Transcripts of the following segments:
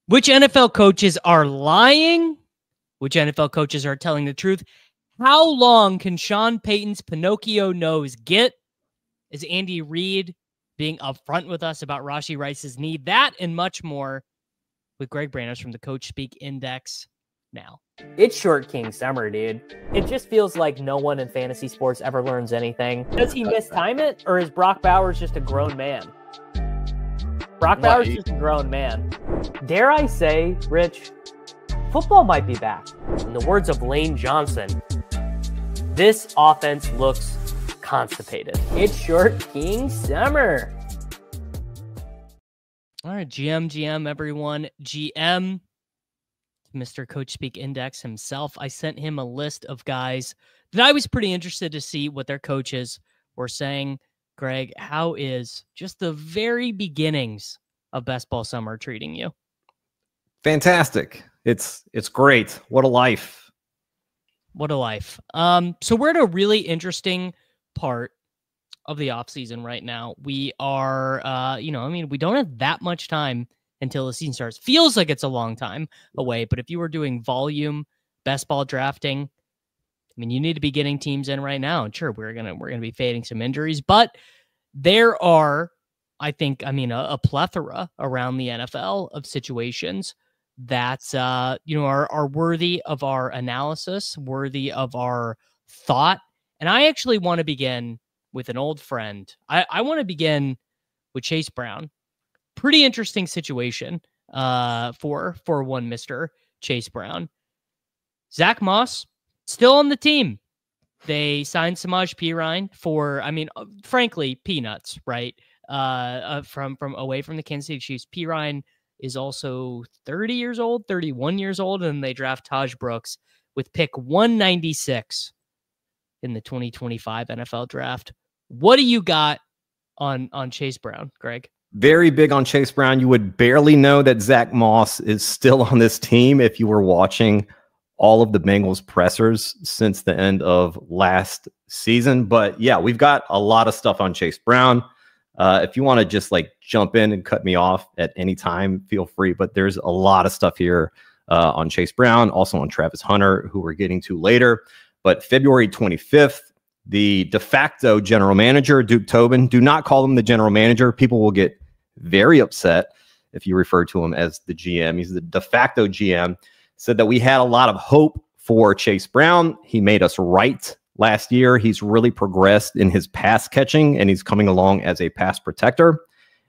Which NFL coaches are lying? Which NFL coaches are telling the truth? How long can Sean Payton's Pinocchio nose get? Is Andy Reid being upfront with us about Rashee Rice's knee? That and much more with Greg Brainos from the CoachSpeak Index now. It's Short King Summer, dude. It just feels like no one in fantasy sports ever learns anything. Does he mistime it, or is Brock Bowers just a grown man? Brock Bowers is just a grown man. Dare I say, Rich, football might be back. In the words of Lane Johnson, this offense looks constipated. It's Short King Summer. All right, GM, everyone. GM, Mr. CoachSpeak Index himself. I sent him a list of guys that I was pretty interested to see what their coaches were saying. Greg, how is just the very beginnings of best ball summer treating you? Fantastic. It's great. What a life. What a life. So we're at a really interesting part of the offseason right now. We are, we don't have that much time until the season starts. Feels like it's a long time away, but if you were doing volume best ball drafting, I mean, you need to be getting teams in right now. And sure, we're gonna be fading some injuries, but there are, I think, a plethora around the NFL of situations that are worthy of our analysis, worthy of our thought. And I actually want to begin with an old friend. I want to begin with Chase Brown. Pretty interesting situation for one Mr. Chase Brown. Zach Moss still on the team. They signed Samaje Perine for, frankly, peanuts, right? From away from the Kansas City Chiefs. Perine is also 31 years old, and they draft Taj Brooks with pick 196 in the 2025 NFL draft. What do you got on Chase Brown, Greg? Very big on Chase Brown. You would barely know that Zach Moss is still on this team if you were watching all of the Bengals pressers since the end of last season. But yeah, we've got a lot of stuff on Chase Brown. If you want to just jump in and cut me off at any time, feel free. But there's a lot of stuff here on Chase Brown, also on Travis Hunter, who we're getting to later. But February 25th, the de facto general manager, Duke Tobin, do not call him the general manager. People will get very upset if you refer to him as the GM. He's the de facto GM. Said that we had a lot of hope for Chase Brown. He made us right last year. He's really progressed in his pass catching, and he's coming along as a pass protector.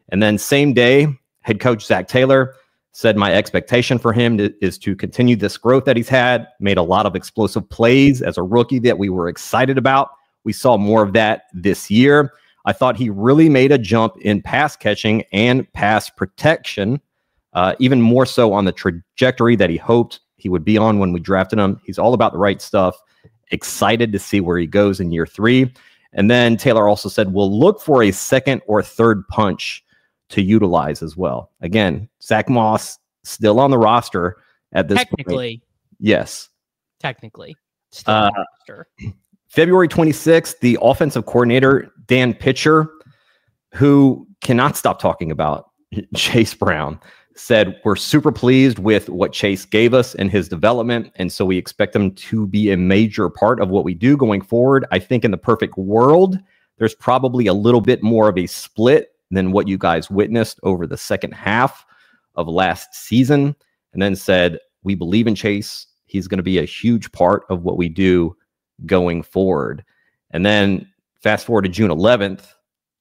And then same day, head coach Zach Taylor said my expectation for him is to continue this growth that he's had. Made a lot of explosive plays as a rookie that we were excited about. We saw more of that this year. I thought he really made a jump in pass catching and pass protection, even more so on the trajectory that he hoped he would be on when we drafted him. He's all about the right stuff. Excited to see where he goes in year 3. And then Taylor also said, we'll look for a second or third punch to utilize as well. Again, Zach Moss still on the roster at this point. Yes. Technically. Still on the roster. February 26th, the offensive coordinator, Dan Pitcher, who cannot stop talking about Chase Brown, said, we're super pleased with what Chase gave us in his development, and so we expect him to be a major part of what we do going forward. I think in the perfect world, there's probably a little bit more of a split than what you guys witnessed over the second half of last season, and then said, we believe in Chase. He's going to be a huge part of what we do going forward. And then fast forward to June 11th,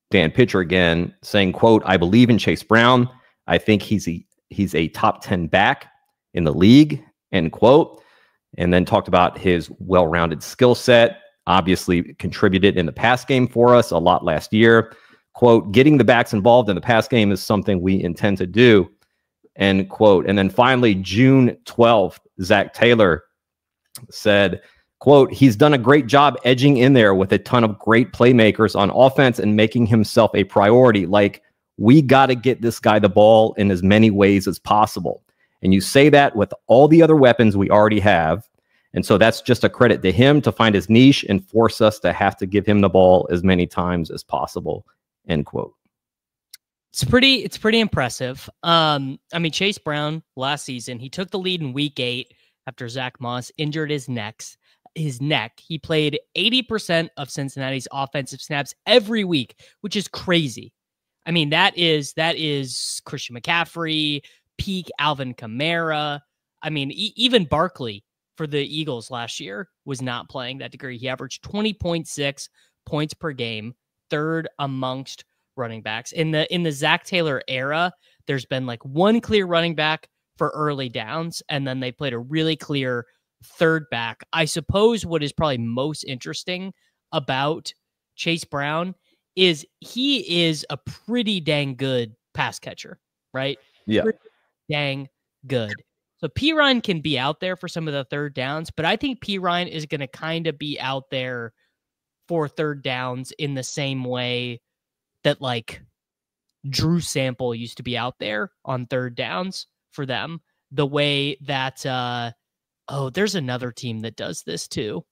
Dan Pitcher again saying, quote, I believe in Chase Brown. I think he's a top 10 back in the league, end quote. And then talked about his well-rounded skill set, obviously contributed in the pass game for us a lot last year. Quote, getting the backs involved in the pass game is something we intend to do, end quote. And then finally, June 12th, Zach Taylor said, quote, he's done a great job edging in there with a ton of great playmakers on offense and making himself a priority. We got to get this guy the ball in as many ways as possible. And you say that with all the other weapons we already have. And so that's just a credit to him to find his niche and force us to have to give him the ball as many times as possible, end quote. It's pretty impressive. I mean, Chase Brown last season, he took the lead in week 8 after Zach Moss injured his neck. He played 80% of Cincinnati's offensive snaps every week, which is crazy. I mean, that is Christian McCaffrey, peak Alvin Kamara. I mean, even Barkley for the Eagles last year was not playing that degree. He averaged 20.6 points per game, third amongst running backs. In the Zach Taylor era, there's been like one clear running back for early downs, and then they played a really clear third back. I suppose what is probably most interesting about Chase Brown is he is a pretty dang good pass catcher, right? Yeah. Pretty dang good. So P. Ryan can be out there for some of the third downs, but I think P. Ryan is going to kind of be out there for third downs in the same way that like Drew Sample used to be out there on third downs for them. The way that, there's another team that does this too.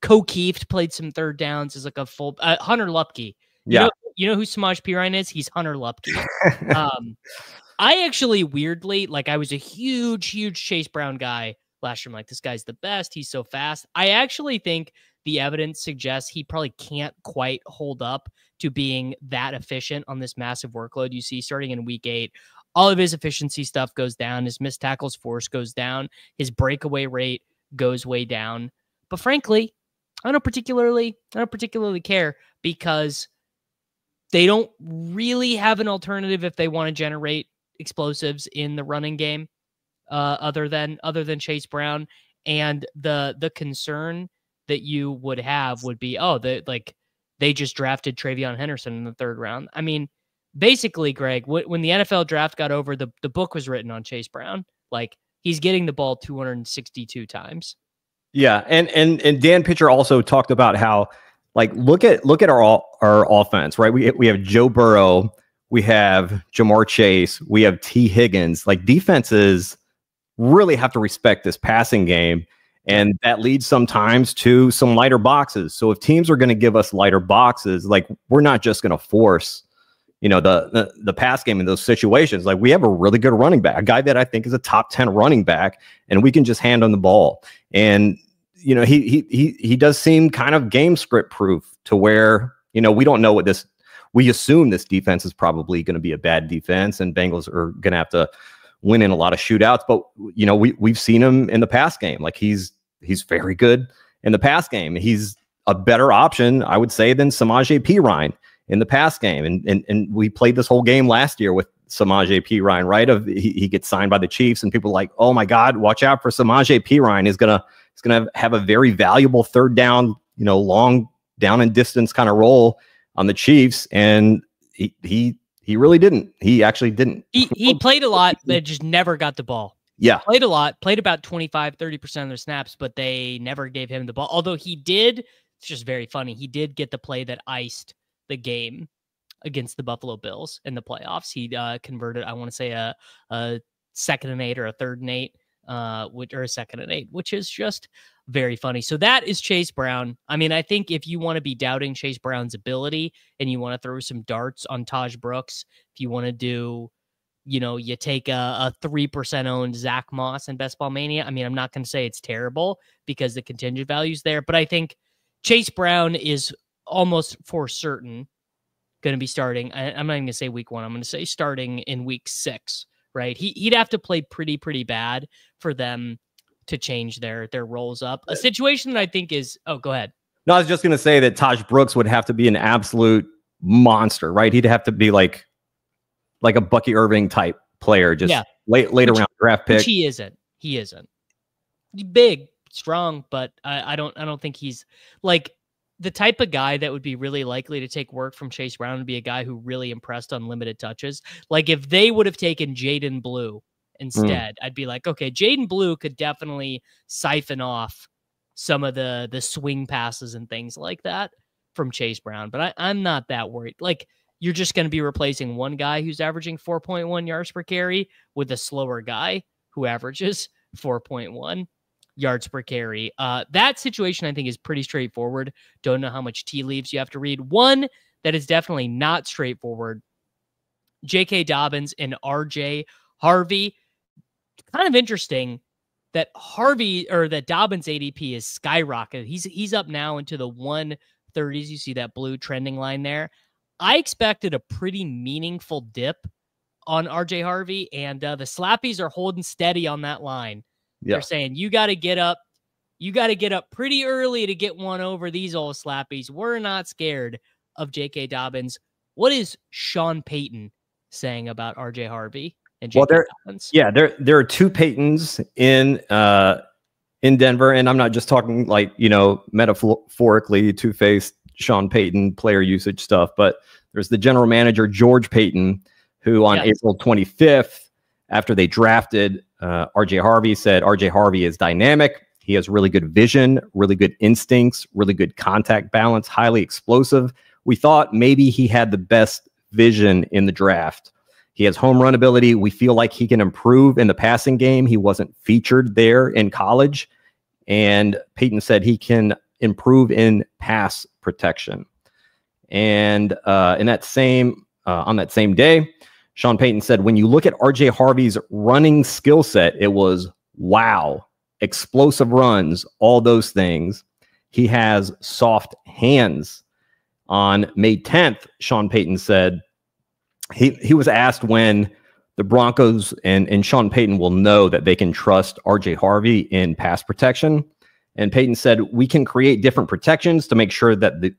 Keeft played some third downs as like a full Hunter Lupke. You know who Samaj P. Ryan is? He's Hunter Lupke. I actually weirdly, like I was a huge Chase Brown guy last year. I'm like, this guy's the best. He's so fast. I actually think the evidence suggests he probably can't quite hold up to being that efficient on this massive workload you see starting in week 8. All of his efficiency stuff goes down. His missed tackles force goes down. His breakaway rate goes way down. But frankly, I don't particularly care because they don't really have an alternative if they want to generate explosives in the running game other than Chase Brown. And the concern that you would have would be, they just drafted Travion Henderson in the 3rd round. I mean, basically, Greg, when the NFL draft got over, the book was written on Chase Brown. Like, he's getting the ball 262 times. Yeah, and Dan Pitcher also talked about how, like, look at our offense, right? We have Joe Burrow, we have Jamar Chase, we have T. Higgins. Like, defenses really have to respect this passing game, and that leads sometimes to some lighter boxes. So if teams are going to give us lighter boxes, like, we're not just going to force, the pass game in those situations. Like, we have a really good running back, a guy that I think is a top 10 running back, and we can just hand on the ball. And, he does seem kind of game script proof to where, we don't know we assume this defense is probably going to be a bad defense and Bengals are going to have to win in a lot of shootouts. But, we've seen him in the pass game. Like, he's very good in the pass game. He's a better option, I would say, than Samaje Perine in the pass game. And we played this whole game last year with Samaje Perine, right? He gets signed by the Chiefs, and people are like, oh my God, watch out for Samaje Perine. He's gonna have a very valuable 3rd down, long down and distance kind of role on the Chiefs. And he really didn't. He actually didn't. He played a lot, but just never got the ball. Yeah. Played a lot, played about 25-30% of their snaps, but they never gave him the ball. Although he did, it's just very funny, he did get the play that iced the game against the Buffalo Bills in the playoffs. He converted, I want to say, a 2nd and 8 or a 3rd and 8, or a 2nd and 8, which is just very funny. So that is Chase Brown. I mean, I think if you want to be doubting Chase Brown's ability and you want to throw some darts on Taj Brooks, if you want to do, you take a 3% owned Zach Moss in Best Ball Mania. I mean, I'm not going to say it's terrible because the contingent value's there, but I think Chase Brown is almost for certain going to be starting. I'm not even going to say week 1. I'm going to say starting in week 6, right? He'd have to play pretty bad for them to change their roles up. A situation that I think is, go ahead. No, I was just going to say that Taj Brooks would have to be an absolute monster, right? He'd have to be like a Bucky Irving type player, just later round draft pick. Which he isn't. He's big, strong, but I don't think he's like the type of guy that would be really likely to take work from Chase Brown would be a guy who really impressed on limited touches. Like, if they would have taken Jayden Blue instead, I'd be like, okay, Jayden Blue could definitely siphon off some of the swing passes and things like that from Chase Brown. But I'm not that worried. Like, you're just going to be replacing one guy who's averaging 4.1 yards per carry with a slower guy who averages 4.1 yards per carry. That situation, I think, is pretty straightforward. Don't know how much tea leaves you have to read. One that is definitely not straightforward JK Dobbins and RJ Harvey. Kind of interesting that that Dobbins ADP is skyrocketed. He's up now into the 130s. You see that blue trending line there. I expected a pretty meaningful dip on RJ Harvey, and the Slappies are holding steady on that line. Yeah. They're saying you got to get up pretty early to get one over these old Slappies. We're not scared of JK Dobbins. What is Sean Payton saying about RJ Harvey and JK Dobbins? Yeah, there are two Paytons in Denver, and I'm not just talking like, metaphorically two-faced Sean Payton player usage stuff, but there's the general manager George Payton, who on April 25th, after they drafted RJ Harvey, said RJ Harvey is dynamic. He has really good vision, really good instincts, really good contact balance, highly explosive. We thought maybe he had the best vision in the draft. He has home run ability. We feel like he can improve in the passing game. He wasn't featured there in college. And Payton said he can improve in pass protection. And on that same day, Sean Payton said, when you look at RJ Harvey's running skill set, it was wow. Explosive runs, all those things. He has soft hands. On May 10th, Sean Payton said he was asked when the Broncos and Sean Payton will know that they can trust RJ Harvey in pass protection. And Payton said, we can create different protections to make sure that the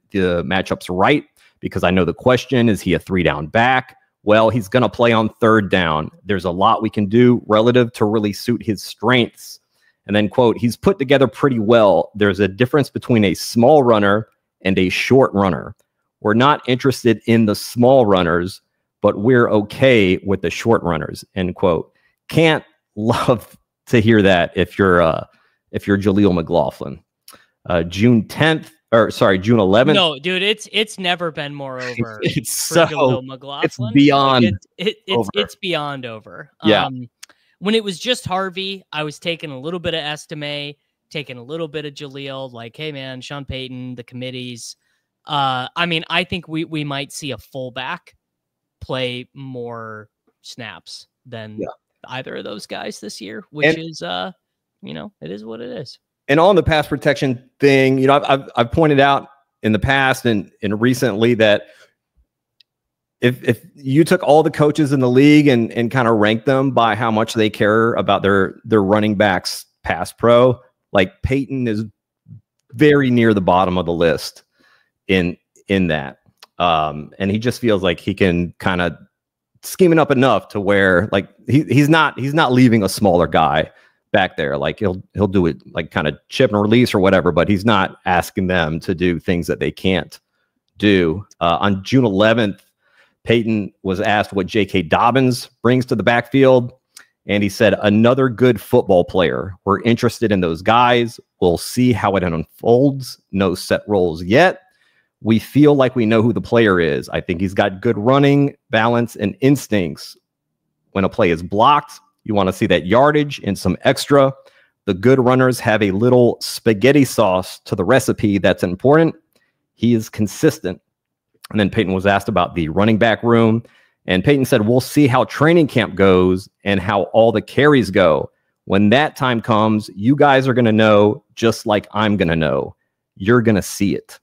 matchup's right, because I know the question, is he a 3-down back? Well, he's going to play on 3rd down. There's a lot we can do relative to really suit his strengths. And then, quote, he's put together pretty well. There's a difference between a small runner and a short runner. We're not interested in the small runners, but we're okay with the short runners, end quote. Can't love to hear that if you're Jaleel McLaughlin. June 11th. No, dude, it's never been more over. It's for Jaleel McLaughlin. It's beyond. It's beyond over. Yeah. When it was just Harvey, I was taking a little bit of Estime, taking a little bit of Jaleel, like, hey man, Sean Payton, the committees. I think we might see a fullback play more snaps than either of those guys this year, which is it is what it is. And on the pass protection thing, I've pointed out in the past and recently that if you took all the coaches in the league and kind of ranked them by how much they care about their running backs pass pro, like Payton is very near the bottom of the list in that. And he just feels like he can kind of scheme it up enough to where like he's not leaving a smaller guy back there. Like he'll do it like kind of chip and release or whatever, but he's not asking them to do things that they can't do. On June 11th, Payton was asked what JK Dobbins brings to the backfield, and he said, another good football player. We're interested in those guys. We'll see how it unfolds. No set roles yet. We feel like we know who the player is. I think he's got good running, balance, and instincts. When a play is blocked, you want to see that yardage and some extra. The good runners have a little spaghetti sauce to the recipe that's important. He is consistent. And then Payton was asked about the running back room. And Payton said, we'll see how training camp goes and how all the carries go. When that time comes, you guys are going to know just like I'm going to know. You're going to see it.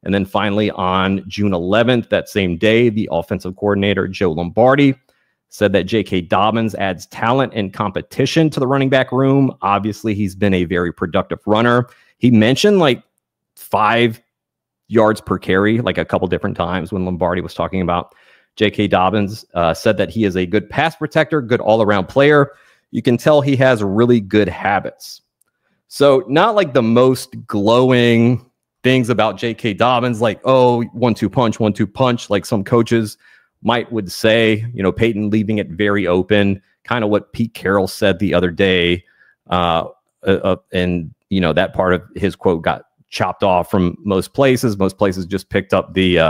And then finally, on June 11th, that same day, the offensive coordinator, Joe Lombardi, said that J.K. Dobbins adds talent and competition to the running back room. Obviously, he's been a very productive runner. He mentioned like 5 yards per carry, like a couple different times when Lombardi was talking about J.K. Dobbins. Said that he is a good pass protector, good all-around player. You can tell he has really good habits. So not like the most glowing things about J.K. Dobbins, like, oh, 1-2 punch, like some coaches would say, Payton leaving it very open, kind of what Pete Carroll said the other day. And, that part of his quote got chopped off from most places. Most places just picked up the,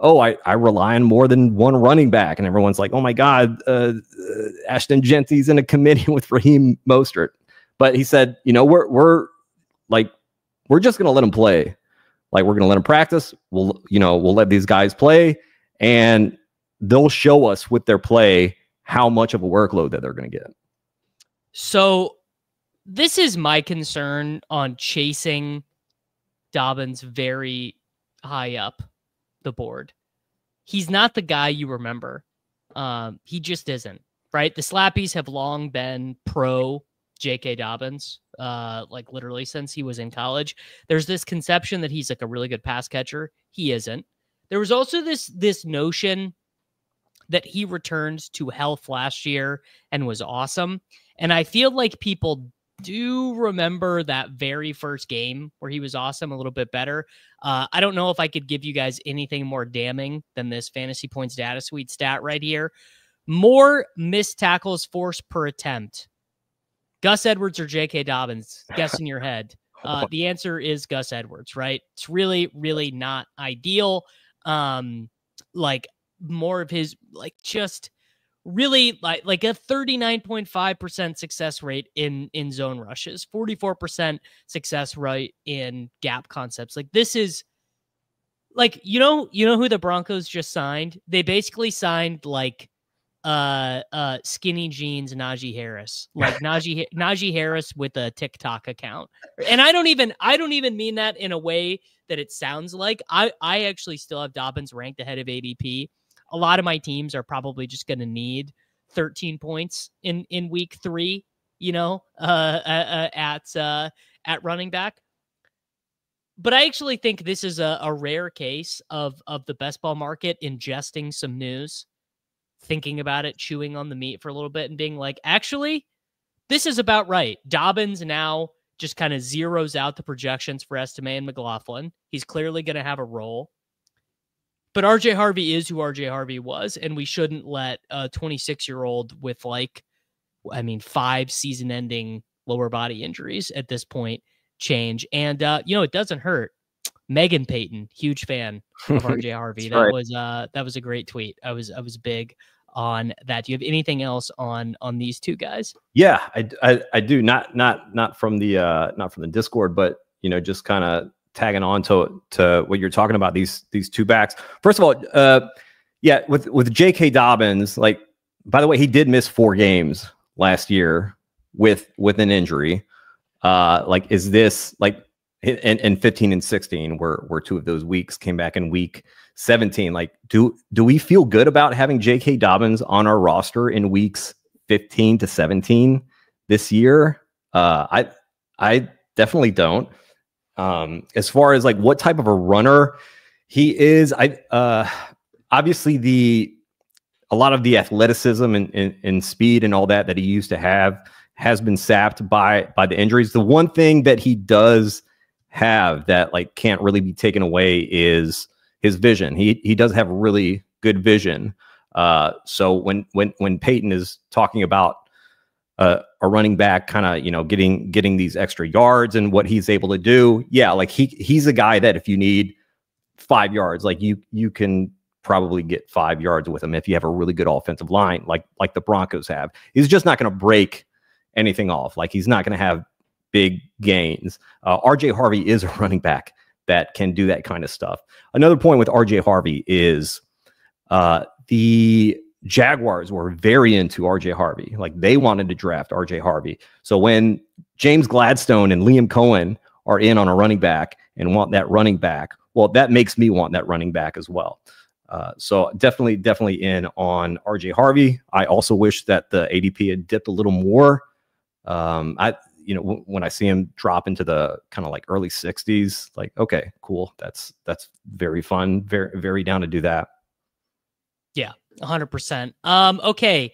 I rely on more than one running back. And everyone's like, oh my God, Ashton Genty's in a committee with Raheem Mostert. But he said, we're just going to let him play. Like, we're going to let him practice. We'll let these guys play. And they'll show us with their play how much of a workload that they're going to get. So this is my concern on chasing Dobbins very high up the board. He's not the guy you remember. He just isn't, right? The Slappies have long been pro JK Dobbins, like literally since he was in college. There's this conception that he's like a really good pass catcher. He isn't. There was also this notion that he returned to health last year and was awesome. And I feel like people do remember that very first game where he was awesome a little bit better. I don't know if I could give you guys anything more damning than this fantasy points data suite stat right here. More missed tackles forced per attempt. Gus Edwards or J.K. Dobbins? Guess in your head. The answer is Gus Edwards, right? It's really, really not ideal. Like more of his, like just really like a 39.5% success rate in zone rushes, 44% success rate in gap concepts. Like this is like, you know who the Broncos just signed? They basically signed like skinny jeans Najee Harris, like Najee Harris with a TikTok account. And I don't even mean that in a way that it sounds like. I actually still have Dobbins ranked ahead of ADP. A lot of my teams are probably just going to need 13 points in week 3, at running back. But I actually think this is a rare case of the best ball market ingesting some news, thinking about it, chewing on the meat for a little bit and being like, actually, this is about right. Dobbins now just kind of zeroes out the projections for Estime and McLaughlin. He's clearly going to have a role. But RJ Harvey is who RJ Harvey was, and we shouldn't let a 26-year-old with 5 season-ending lower body injuries at this point change. And it doesn't hurt. Megan Payton, huge fan of RJ Harvey. That was a great tweet. I was big on that. Do you have anything else on these two guys? Yeah, I do. Not from the Discord, but just kind of tagging on to what you're talking about, these two backs. First of all, with J.K. Dobbins, like, by the way, he did miss 4 games last year with an injury. Is this like in 15 and 16 where 2 of those weeks came back in week 17? Like, do we feel good about having J.K. Dobbins on our roster in weeks 15 to 17 this year? I definitely don't. As far as like what type of a runner he is, obviously a lot of the athleticism and speed and all that he used to have has been sapped by the injuries. The one thing that he does have that like can't really be taken away is his vision. He does have really good vision. So when Peyton is talking about a running back kind of, getting these extra yards and what he's able to do. Yeah. Like he's a guy that if you need 5 yards, like you can probably get 5 yards with him if you have a really good offensive line, like the Broncos have. He's just not going to break anything off. Like he's not going to have big gains. RJ Harvey is a running back that can do that kind of stuff. Another point with RJ Harvey is the Jaguars were very into RJ Harvey. Like they wanted to draft RJ Harvey. So when James Gladstone and Liam Cohen are in on a running back and want that running back, well, that makes me want that running back as well. So definitely in on RJ Harvey. I also wish that the ADP had dipped a little more. When I see him drop into the kind of like early 60s, like, okay, cool. That's very fun. Very, very down to do that. Yeah, 100%. Okay.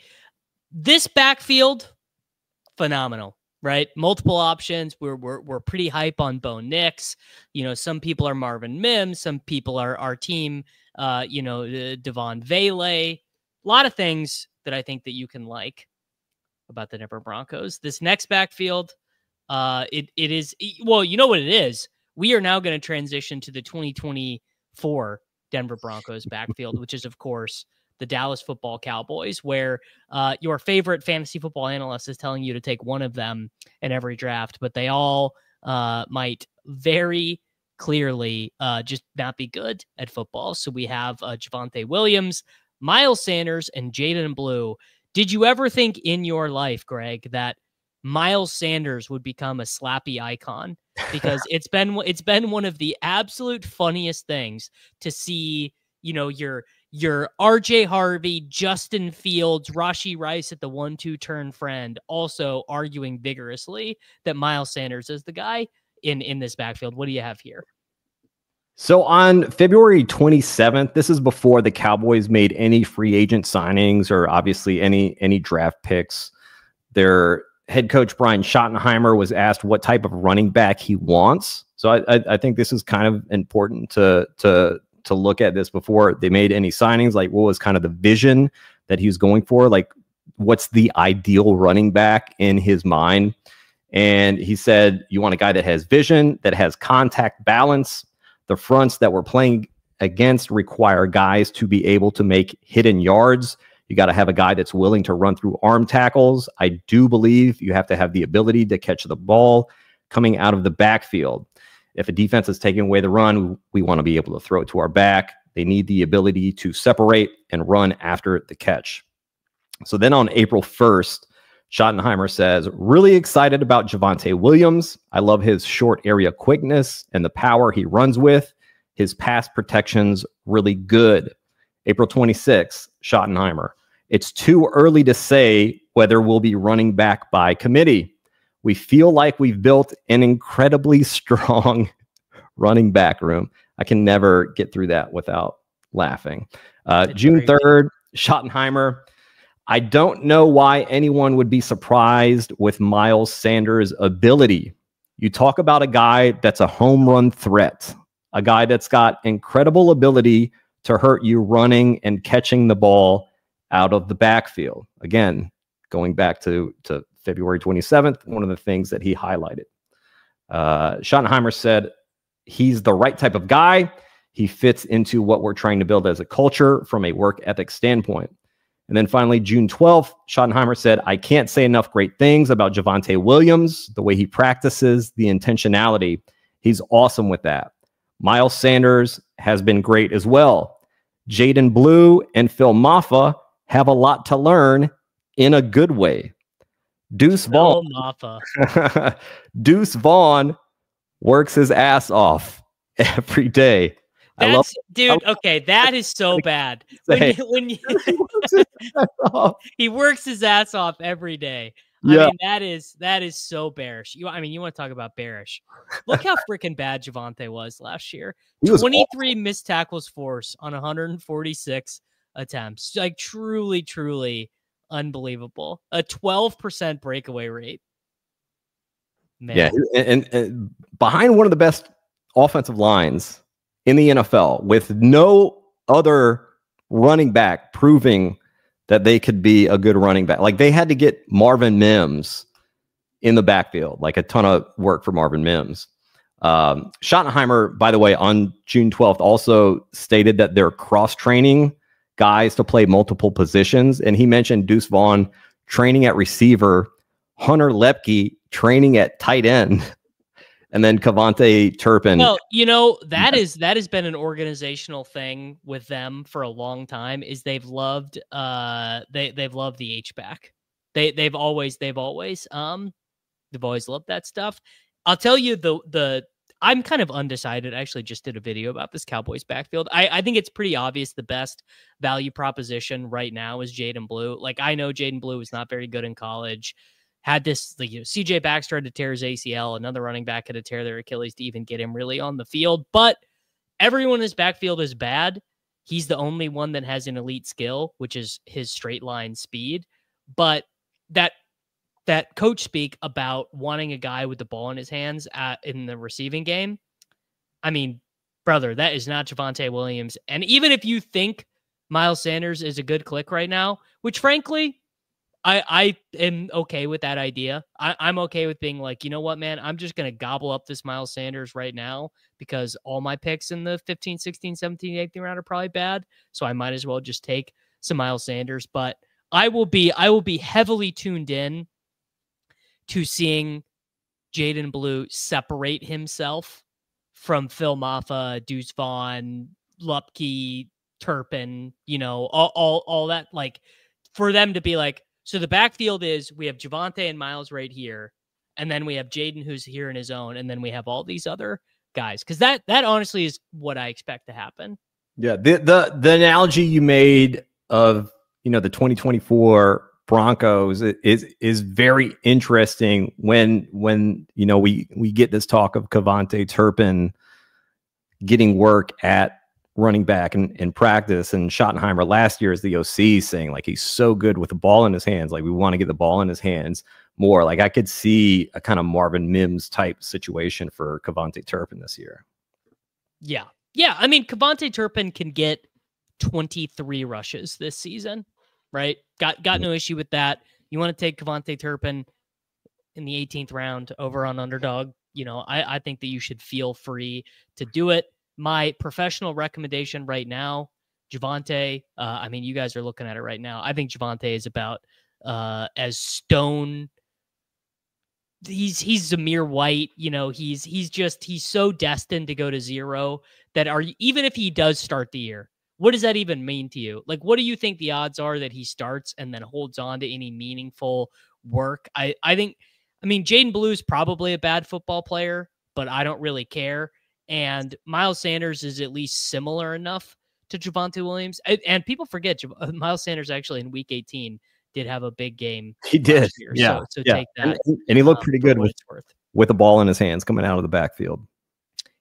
This backfield, phenomenal, right? Multiple options. We're pretty hype on Bo Nix. Some people are Marvin Mims. Some people are our team, Devon Vele. A lot of things that I think that you can like about the Denver Broncos. This next backfield, it is, well, you know what it is. We are now going to transition to the 2024 Denver Broncos backfield, which is, of course, the Dallas Football Cowboys, where your favorite fantasy football analyst is telling you to take one of them in every draft, but they all might very clearly just not be good at football. So we have Javonte Williams, Miles Sanders and Jaydon Blue. Did you ever think in your life, Greg, that Miles Sanders would become a slappy icon? Because it's been one of the absolute funniest things to see, your RJ Harvey, Justin Fields, Rashee Rice at the 1-2 turn friend also arguing vigorously that Miles Sanders is the guy in this backfield. What do you have here? So on February 27th, this is before the Cowboys made any free agent signings or obviously any draft picks. Their head coach, Brian Schottenheimer, was asked what type of running back he wants. So I think this is kind of important to look at this before they made any signings. Like, what was kind of the vision that he was going for? Like, what's the ideal running back in his mind? And he said, you want a guy that has vision, that has contact balance. The fronts that we're playing against require guys to be able to make hidden yards. You got to have a guy that's willing to run through arm tackles. I do believe you have to have the ability to catch the ball coming out of the backfield. If a defense is taking away the run, we want to be able to throw it to our back. They need the ability to separate and run after the catch. So then on April 1st, Schottenheimer says, really excited about Javonte Williams. I love his short area quickness and the power he runs with. His pass protection's really good. April 26th, Schottenheimer. It's too early to say whether we'll be running back by committee. We feel like we've built an incredibly strong running back room. I can never get through that without laughing. June 3rd, Schottenheimer. I don't know why anyone would be surprised with Miles Sanders' ability. You talk about a guy that's a home run threat, a guy that's got incredible ability to hurt you running and catching the ball out of the backfield. Again, going back to February 27th, one of the things that he highlighted. Schottenheimer said, he's the right type of guy. He fits into what we're trying to build as a culture from a work ethic standpoint. And then finally, June 12th, Schottenheimer said, I can't say enough great things about Javonte Williams, the way he practices, the intentionality. He's awesome with that. Miles Sanders has been great as well. Jaydon Blue and Phil Maffa have a lot to learn in a good way. Deuce Vaughn works his ass off every day. Okay, that is so bad. He works his ass off every day. Yeah. I mean, that is so bearish. You want to talk about bearish? Look how freaking bad Javonte was last year. 23 missed tackles forced on 146 attempts. Like truly, truly unbelievable. A 12% breakaway rate. Man. Yeah, and behind one of the best offensive lines in the NFL, with no other running back proving that they could be a good running back. Like, they had to get Marvin Mims in the backfield, like a ton of work for Marvin Mims. Schottenheimer, by the way, on June 12th also stated that they're cross-training guys to play multiple positions. And he mentioned Deuce Vaughn training at receiver, Hunter Lepke training at tight end, and then Cavante Turpin. Well, that has been an organizational thing with them for a long time. Is they've loved they've loved the H-back. They've always loved that stuff. I'll tell you I'm kind of undecided. I actually just did a video about this Cowboys backfield. I think it's pretty obvious the best value proposition right now is Jaydon Blue. Like, I know Jaydon Blue was not very good in college. Had this, CJ Baxter had to tear his ACL. Another running back had to tear their Achilles to even get him really on the field. But everyone in his backfield is bad. He's the only one that has an elite skill, which is his straight line speed. But that coach speak about wanting a guy with the ball in his hands in the receiving game. I mean, brother, that is not Javonte Williams. And even if you think Miles Sanders is a good click right now, which frankly, I am okay with that idea. I'm okay with being like, you know what, man, I'm just going to gobble up this Miles Sanders right now because all my picks in the 15, 16, 17, 18 round are probably bad. So I might as well just take some Miles Sanders. But I will be heavily tuned in to seeing Jaydon Blue separate himself from Phil Maffa, Deuce Vaughn, Lupke, Turpin, all that, like for them to be like, so the backfield is we have Javonte and Miles right here, and then we have Jayden who's here in his own, and then we have all these other guys. Because that honestly is what I expect to happen. Yeah, the analogy you made of the 2024 Broncos is very interesting when we get this talk of Cavante Turpin getting work at running back in practice, and Schottenheimer last year as the OC saying like he's so good with the ball in his hands, like we want to get the ball in his hands more. Like I could see a kind of Marvin Mims type situation for Cavante Turpin this year. Yeah. I mean, Cavante Turpin can get 23 rushes this season, right? Got no issue with that. You want to take Cavante Turpin in the 18th round over on Underdog? I think that you should feel free to do it. My professional recommendation right now, Javonte. I mean, you guys are looking at it right now. I think Javonte is about as stone. He's Zamir White. He's so destined to go to zero that even if he does start the year, what does that even mean to you? Like, what do you think the odds are that he starts and then holds on to any meaningful work? I mean, Jayden Blue's probably a bad football player, but I don't really care. And Miles Sanders is at least similar enough to Javonte Williams. And people forget Miles Sanders actually in week 18 did have a big game. He did. Year, yeah. So take that. And he looked pretty good with the ball in his hands coming out of the backfield.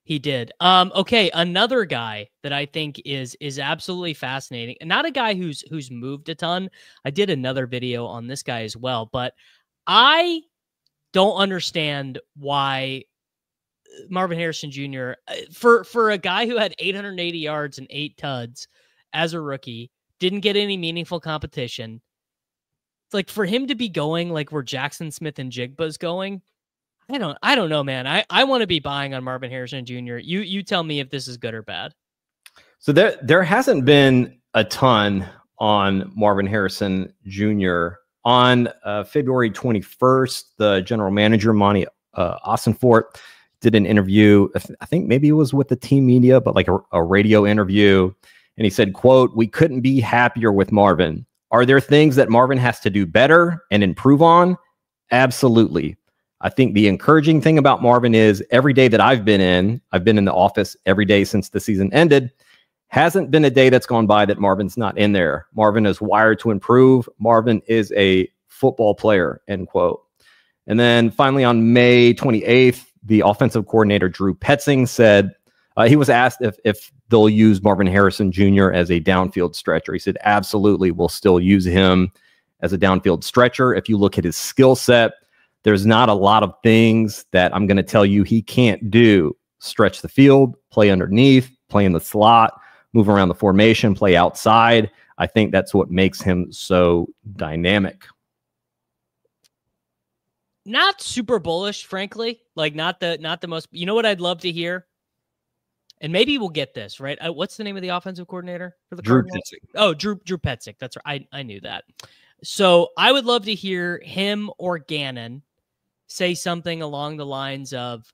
He did. Okay. Another guy that I think is absolutely fascinating, and not a guy who's moved a ton. I did another video on this guy as well, but I don't understand why Marvin Harrison Jr. For a guy who had 880 yards and 8 tuds as a rookie, didn't get any meaningful competition. It's like for him to be going like where Jackson Smith and Jigba's going. I don't know, man. I want to be buying on Marvin Harrison Jr. You tell me if this is good or bad. So there hasn't been a ton on Marvin Harrison Jr. On February 21st, the general manager, Monty Ossenfort, did an interview. I think maybe it was with the team media, but like a radio interview. And he said, quote, "We couldn't be happier with Marvin. Are there things that Marvin has to do better and improve on? Absolutely. I think the encouraging thing about Marvin is every day that I've been in the office every day since the season ended. Hasn't been a day that's gone by that Marvin's not in there. Marvin is wired to improve. Marvin is a football player," end quote. And then finally on May 28th, the offensive coordinator, Drew Petzing, said he was asked if they'll use Marvin Harrison Jr. as a downfield stretcher. He said, absolutely, we'll still use him as a downfield stretcher. If you look at his skill set, there's not a lot of things that I'm going to tell you he can't do. Stretch the field, play underneath, play in the slot, move around the formation, play outside. I think that's what makes him so dynamic. Not super bullish, frankly. Like not the most. You know what I'd love to hear? And maybe we'll get this, right? What's the name of the offensive coordinator for the Drew Cardinals? Petzing. Oh, Drew Petzing. That's right. I knew that. So I would love to hear him or Gannon say something along the lines of,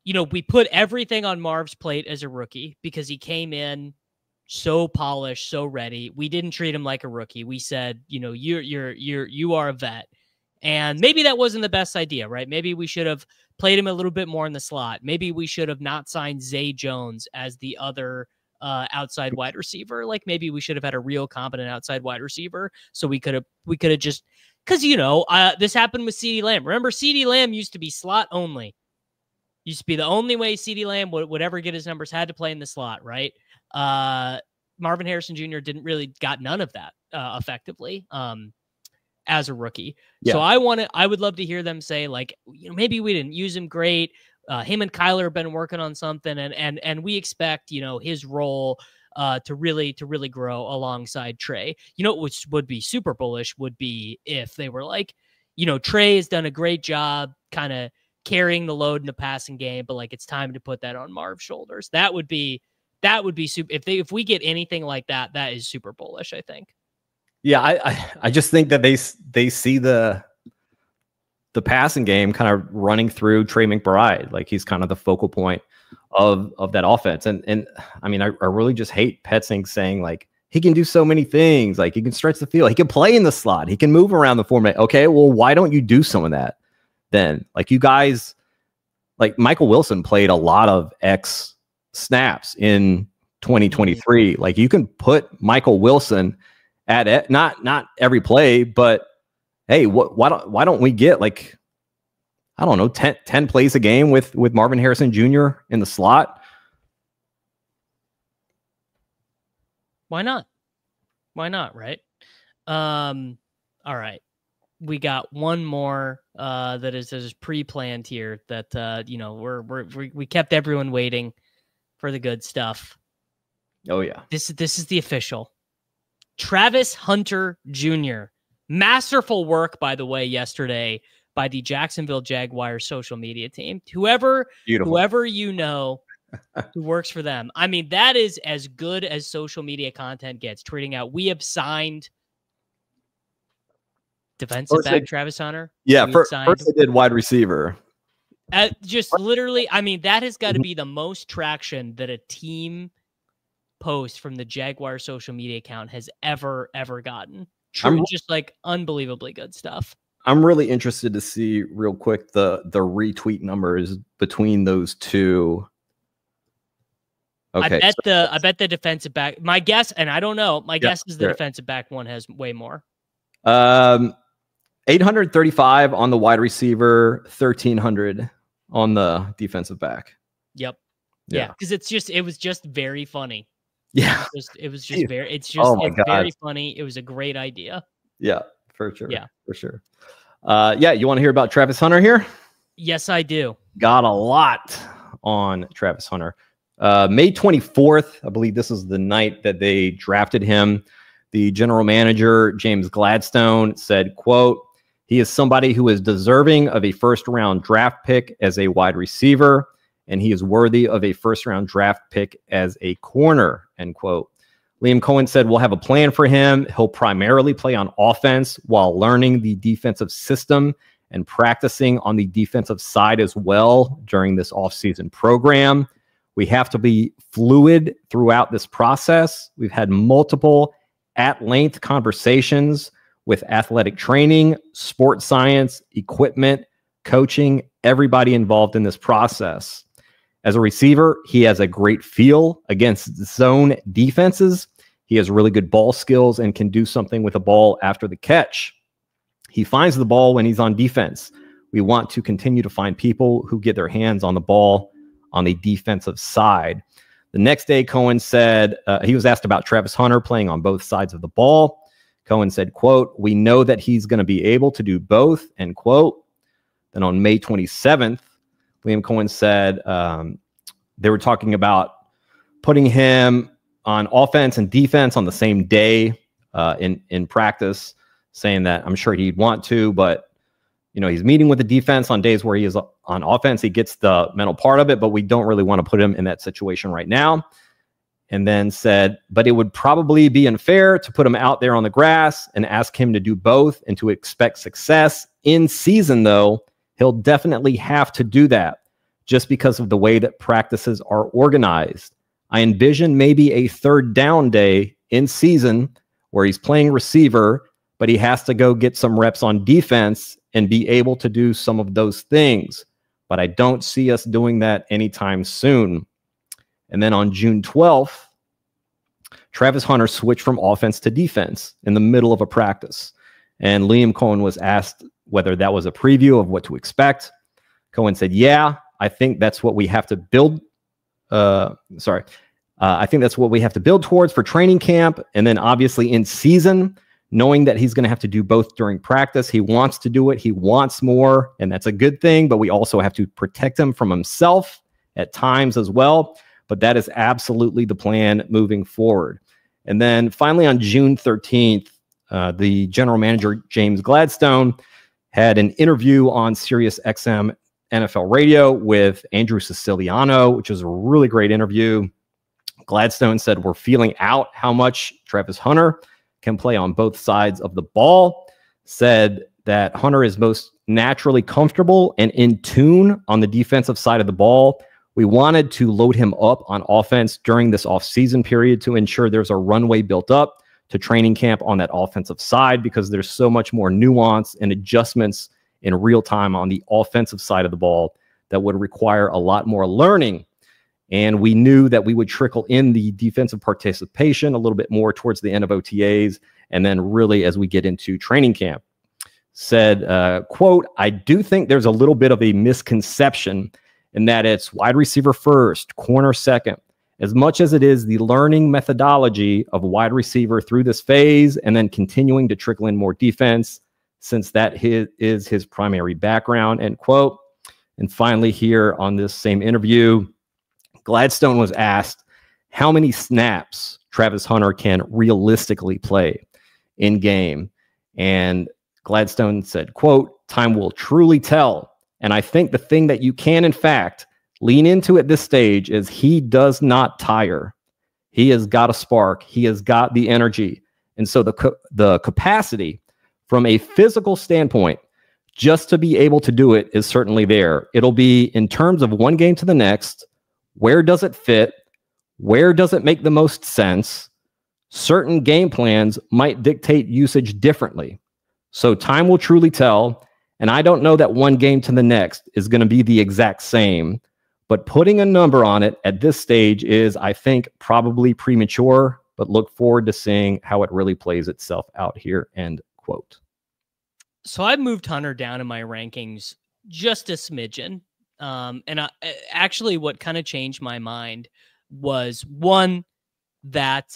we put everything on Marv's plate as a rookie because he came in so polished, so ready. We didn't treat him like a rookie. We said, you are a vet. And maybe that wasn't the best idea, right? Maybe we should have played him a little bit more in the slot. Maybe we should have not signed Zay Jones as the other outside wide receiver. Like maybe we should have had a real competent outside wide receiver. So we could have just, because this happened with CeeDee Lamb. Remember, CeeDee Lamb used to be slot only. Used to be the only way CeeDee Lamb would ever get his numbers, had to play in the slot, right? Marvin Harrison Jr. didn't really got none of that effectively. As a rookie. Yeah. So I would love to hear them say like, maybe we didn't use him great. Him and Kyler have been working on something and we expect, his role to really grow alongside Trey. Which would be super bullish would be if they were like, Trey has done a great job kind of carrying the load in the passing game, but like, it's time to put that on Marv's shoulders. That would be super. If we get anything like that, that is super bullish, I think. Yeah, I just think that they see the the passing game, kind of running through Trey McBride. Like he's kind of the focal point of that offense. And I mean, I really just hate Petzing saying like he can do so many things. Like he can stretch the field, he can play in the slot, he can move around the format. Okay, well, why don't you do some of that then? Like you guys, like Michael Wilson played a lot of X snaps in 2023. Like you can put Michael Wilson at not every play, but hey, why don't we get like, I don't know, 10 plays a game with Marvin Harrison Jr. in the slot? Why not? Why not, right? All right. We got one more that is pre-planned here that you know, we kept everyone waiting for the good stuff. Oh yeah. This is the official. Travis Hunter Jr. Masterful work, by the way, yesterday by the Jacksonville Jaguars social media team. Whoever you know who works for them. I mean, that is as good as social media content gets. Tweeting out, we have signed defensive back Travis Hunter. Yeah, first they did wide receiver. Just literally, I mean, that has got to be the most traction that a team post from the Jaguar social media account has ever gotten. True, just like unbelievably good stuff. I'm really interested to see real quick the retweet numbers between those two. Okay, I bet the defensive back. My guess, and I don't know. My guess is the defensive back one has way more. 835 on the wide receiver, 1,300 on the defensive back. Yep. Yeah, because it was just very funny. Yeah, it was just very. It's just very funny. It was a great idea. Yeah, for sure. Yeah, for sure. Yeah, you want to hear about Travis Hunter here? Yes, I do. Got a lot on Travis Hunter. May 24th, I believe this is the night that they drafted him. The general manager, James Gladstone, said, quote, "He is somebody who is deserving of a first-round draft pick as a wide receiver, and he is worthy of a first-round draft pick as a corner," end quote. Liam Cohen said, "We'll have a plan for him. He'll primarily play on offense while learning the defensive system and practicing on the defensive side as well during this offseason program. We have to be fluid throughout this process. We've had multiple at-length conversations with athletic training, sports science, equipment, coaching, everybody involved in this process. As a receiver, he has a great feel against zone defenses. He has really good ball skills and can do something with the ball after the catch. He finds the ball when he's on defense. We want to continue to find people who get their hands on the ball on the defensive side." The next day, Cohen said, he was asked about Travis Hunter playing on both sides of the ball. Cohen said, quote, "We know that he's going to be able to do both," end quote. Then on May 27th, Liam Cohen said they were talking about putting him on offense and defense on the same day in practice, saying that I'm sure he'd want to, but you know, he's meeting with the defense on days where he is on offense. He gets the mental part of it, but we don't really want to put him in that situation right now. And then said, but it would probably be unfair to put him out there on the grass and ask him to do both and to expect success in season, though. He'll definitely have to do that just because of the way that practices are organized. I envision maybe a third down day in season where he's playing receiver, but he has to go get some reps on defense and be able to do some of those things. But I don't see us doing that anytime soon. And then on June 12th, Travis Hunter switched from offense to defense in the middle of a practice. And Liam Cohen was asked whether that was a preview of what to expect. Cohen said, "Yeah, I think that's what we have to build. I think that's what we have to build towards for training camp. And then obviously in season, knowing that he's going to have to do both during practice. He wants to do it. He wants more, and that's a good thing. But we also have to protect him from himself at times as well. But that is absolutely the plan moving forward." And then finally on June 13th, the general manager, James Gladstone, had an interview on Sirius XM NFL radio with Andrew Siciliano, which was a really great interview. Gladstone said, "We're feeling out how much Travis Hunter can play on both sides of the ball." Said that Hunter is naturally comfortable and in tune on the defensive side of the ball. We wanted to load him up on offense during this offseason period to ensure there's a runway built up to training camp on that offensive side, because there's so much more nuance and adjustments in real time on the offensive side of the ball that would require a lot more learning. And we knew that we would trickle in the defensive participation a little bit more towards the end of OTAs, and then really as we get into training camp. Said, quote, I do think there's a little bit of a misconception in that it's wide receiver first, corner second, as much as it is the learning methodology of wide receiver through this phase and then continuing to trickle in more defense, since that is his primary background, end quote. And finally, here on this same interview, Gladstone was asked how many snaps Travis Hunter can realistically play in game. And Gladstone said, quote, time will truly tell. And I think the thing that you can, in fact, lean into at this stage is he does not tire. He has got a spark. He has got the energy. And so the capacity from a physical standpoint, just to be able to do it, is certainly there. It'll be in terms of one game to the next. Where does it fit? Where does it make the most sense? Certain game plans might dictate usage differently. So time will truly tell. And I don't know that one game to the next is going to be the exact same. But putting a number on it at this stage is, I think, probably premature, but look forward to seeing how it really plays itself out here, end quote. So I've moved Hunter down in my rankings just a smidgen. Actually, what kind of changed my mind was, one, that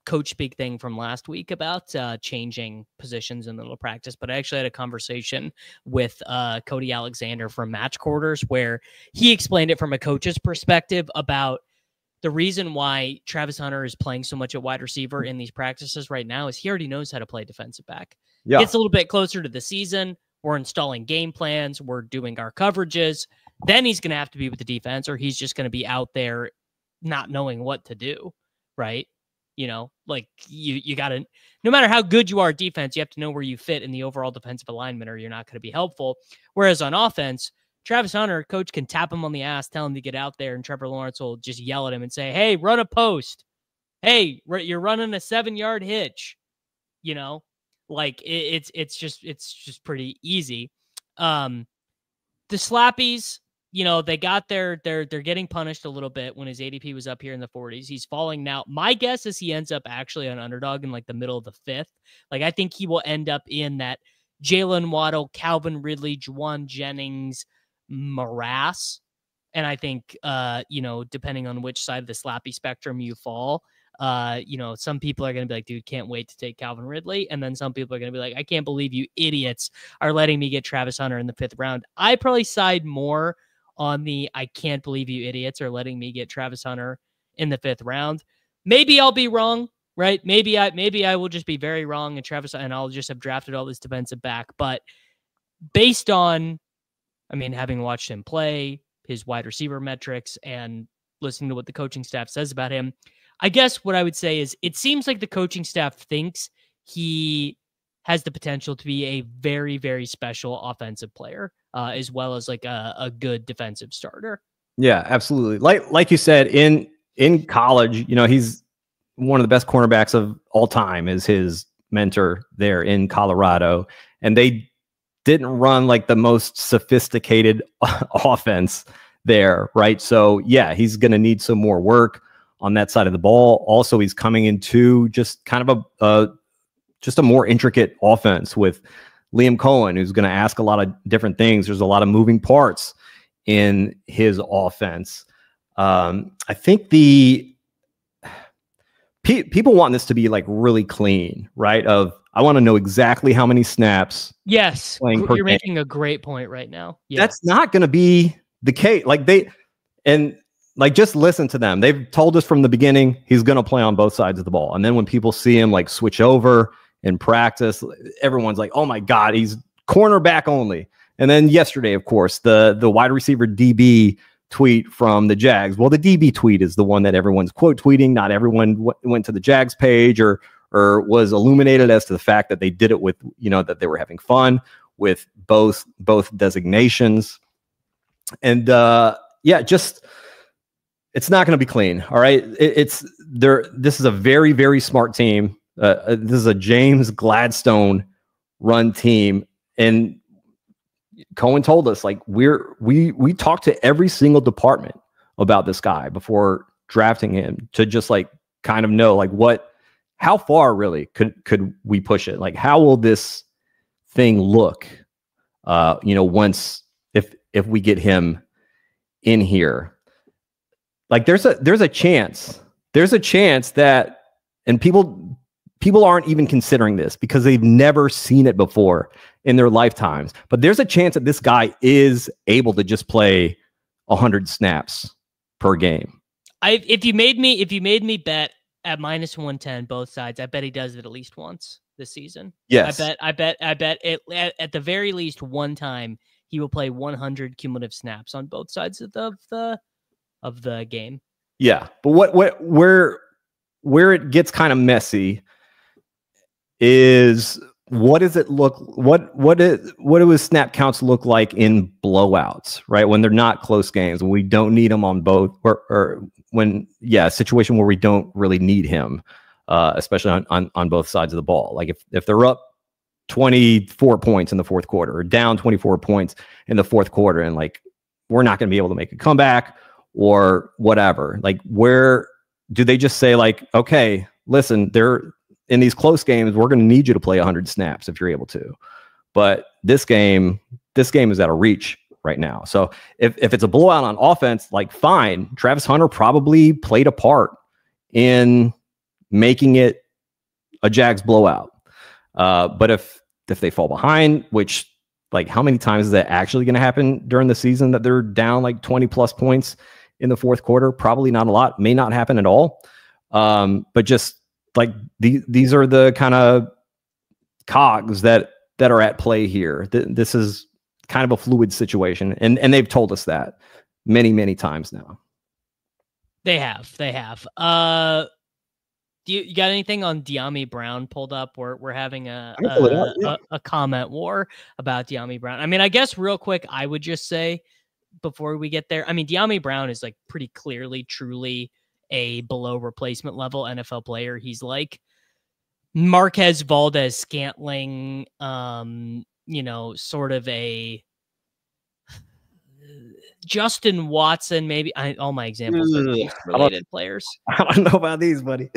CoachSpeak thing from last week about changing positions in the little practice. But I actually had a conversation with Cody Alexander from Match Quarters, where he explained it from a coach's perspective about the reason why Travis Hunter is playing so much at wide receiver in these practices right now is he already knows how to play defensive back. Yeah. Gets a little bit closer to the season. We're installing game plans. We're doing our coverages. Then he's going to have to be with the defense, or he's just going to be out there not knowing what to do, right? You know, like you got to, no matter how good you are at defense, you have to know where you fit in the overall defensive alignment, or you're not going to be helpful. Whereas on offense, Travis Hunter, coach can tap him on the ass, tell him to get out there, and Trevor Lawrence will just yell at him and say, hey, run a post. Hey, you're running a 7-yard hitch. You know, like it's just pretty easy. The slappies, you know, they're getting punished a little bit when his ADP was up here in the 40s. He's falling now. My guess is he ends up actually on underdog in like the middle of the 5th. Like, I think he will end up in that Jalen Waddle, Calvin Ridley, Juwan Jennings morass. And I think, you know, depending on which side of the slappy spectrum you fall, you know, some people are going to be like, dude, can't wait to take Calvin Ridley. And then some people are going to be like, I can't believe you idiots are letting me get Travis Hunter in the 5th round. I probably side more on the I can't believe you idiots are letting me get Travis Hunter in the 5th round. Maybe I'll be wrong, right? Maybe I will just be very wrong, and I'll just have drafted all this defensive back. But based on, I mean, having watched him play, his wide receiver metrics, and listening to what the coaching staff says about him, I guess what I would say is it seems like the coaching staff thinks he has the potential to be a very, very special offensive player, as well as like a good defensive starter. Yeah, absolutely. Like you said, in college, you know, he's one of the best cornerbacks of all time, is his mentor there in Colorado. And they didn't run like the most sophisticated offense there, right? So yeah, he's going to need some more work on that side of the ball. Also, he's coming into just kind of a more intricate offense with Liam Cohen, who's going to ask a lot of different things. There's a lot of moving parts in his offense. I think people want this to be like really clean, right? I want to know exactly how many snaps. Yes, you're making a great point right now. Yeah. That's not going to be the case. Like, just listen to them. They've told us from the beginning he's going to play on both sides of the ball. And then when people see him like switch over in practice, everyone's like, oh my God, he's cornerback only. And then yesterday, of course, the wide receiver DB tweet from the Jags. Well, the DB tweet is the one that everyone's quote tweeting. Not everyone went to the Jags page or was illuminated as to the fact that they did it with, you know, that they were having fun with both designations. And just it's not going to be clean. All right. It's there. This is a very, very smart team. This is a James Gladstone run team. And Cohen told us, like, we talked to every single department about this guy before drafting him to just like kind of know like how far really could we push it? Like, how will this thing look? Once if we get him in here, like there's a chance that, and people aren't even considering this because they've never seen it before in their lifetimes, but there's a chance that this guy is able to just play 100 snaps per game. If you made me bet at -110 both sides, I bet he does it at least once this season. Yes. I bet it, at the very least one time he will play 100 cumulative snaps on both sides of the game. Yeah, but where it gets kind of messy is what do his snap counts look like in blowouts, right? When they're not close games, when we don't need him on both, or when a situation where we don't really need him, especially on both sides of the ball. Like if they're up 24 points in the fourth quarter or down 24 points in the fourth quarter, and like we're not going to be able to make a comeback or whatever. Like, where do they just say like, okay, listen, they're in these close games, we're going to need you to play 100 snaps if you're able to. But this game is out of reach right now. So if it's a blowout on offense, like fine, Travis Hunter probably played a part in making it a Jags blowout. But if they fall behind, which, like, how many times is that actually going to happen during the season that they're down like 20 plus points in the fourth quarter? Probably not a lot, may not happen at all. But just like these are the kind of cogs that are at play here. This is kind of a fluid situation. And they've told us that many, many times now. They have. You got anything on Dyami Brown pulled up? We're having a comment war about Dyami Brown. I mean, I guess real quick, I would just say before we get there, I mean, Dyami Brown is like pretty clearly, truly a below replacement level NFL player. He's like Marquez Valdez-Scantling, sort of a Justin Watson, maybe. All my examples are related players. I don't know about these, buddy.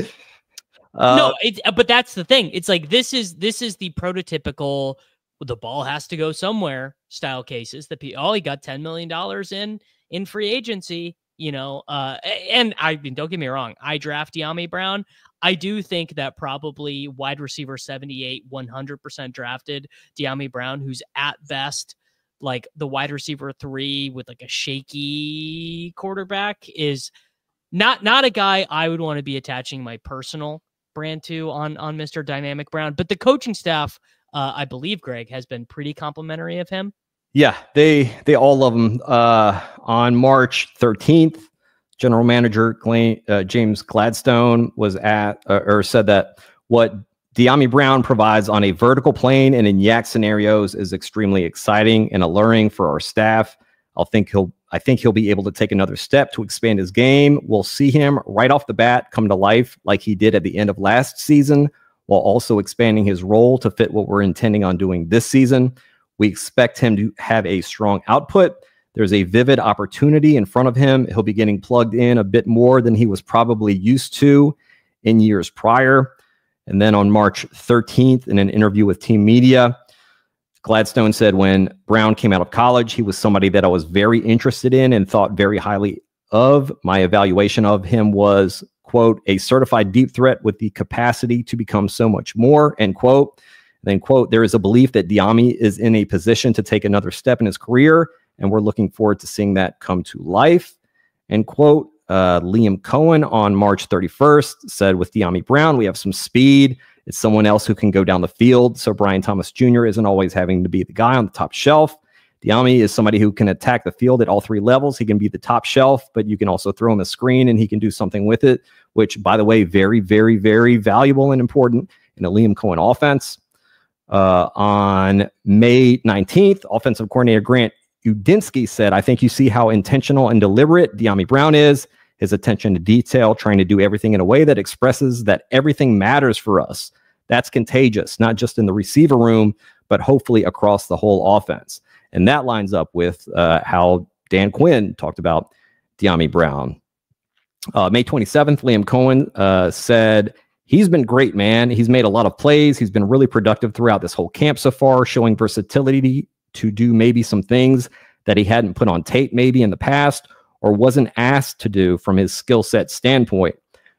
No, but that's the thing. It's like this is the prototypical the ball has to go somewhere style cases. He got $10 million in free agency, and I mean, don't get me wrong, I draft Dyami Brown. I do think that probably wide receiver 78, 100% drafted Dyami Brown, who's at best like the wide receiver 3 with like a shaky quarterback, is not a guy I would want to be attaching my personal brand to on Mr. Dynamic Brown. But the coaching staff, I believe, Greg, has been pretty complimentary of him. Yeah, they all love him. On March 13th, General Manager James Gladstone was said that what Dyami Brown provides on a vertical plane and in yak scenarios is extremely exciting and alluring for our staff. I think he'll be able to take another step to expand his game. We'll see him right off the bat come to life like he did at the end of last season, while also expanding his role to fit what we're intending on doing this season. We expect him to have a strong output. There's a vivid opportunity in front of him. He'll be getting plugged in a bit more than he was probably used to in years prior. And then on March 13th, in an interview with Team Media, Gladstone said, when Brown came out of college, he was somebody that I was very interested in and thought very highly of. My evaluation of him was, quote, a certified deep threat with the capacity to become so much more, end quote. And then, quote, there is a belief that Dyami is in a position to take another step in his career, and we're looking forward to seeing that come to life, end quote. Liam Cohen on March 31st said, with Dyami Brown, we have some speed. It's someone else who can go down the field, so Brian Thomas Jr. isn't always having to be the guy on the top shelf. Dyami is somebody who can attack the field at all 3 levels. He can be the top shelf, but you can also throw him a screen and he can do something with it, which, by the way, very, very, very valuable and important in a Liam Cohen offense. On May 19th, offensive coordinator Grant Udinski said, I think you see how intentional and deliberate Dyami Brown is, his attention to detail, trying to do everything in a way that expresses that everything matters for us. That's contagious, not just in the receiver room, but hopefully across the whole offense. And that lines up with how Dan Quinn talked about Dyami Brown. May 27th, Liam Cohen said, he's been great, man. He's made a lot of plays. He's been really productive throughout this whole camp so far, showing versatility to do maybe some things that he hadn't put on tape maybe in the past or wasn't asked to do from his skill set standpoint.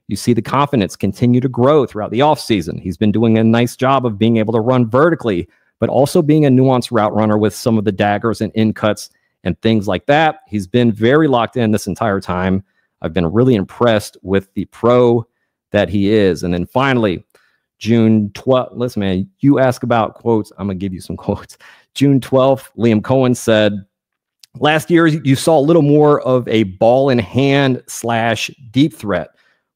You see the confidence continue to grow throughout the offseason. He's been doing a nice job of being able to run vertically, but also being a nuanced route runner with some of the daggers and in cuts and things like that. He's been very locked in this entire time. I've been really impressed with the pro that he is. And then finally, June 12th, listen, man, you ask about quotes, I'm going to give you some quotes. June 12th, Liam Cohen said, last year, you saw a little more of a ball in hand / deep threat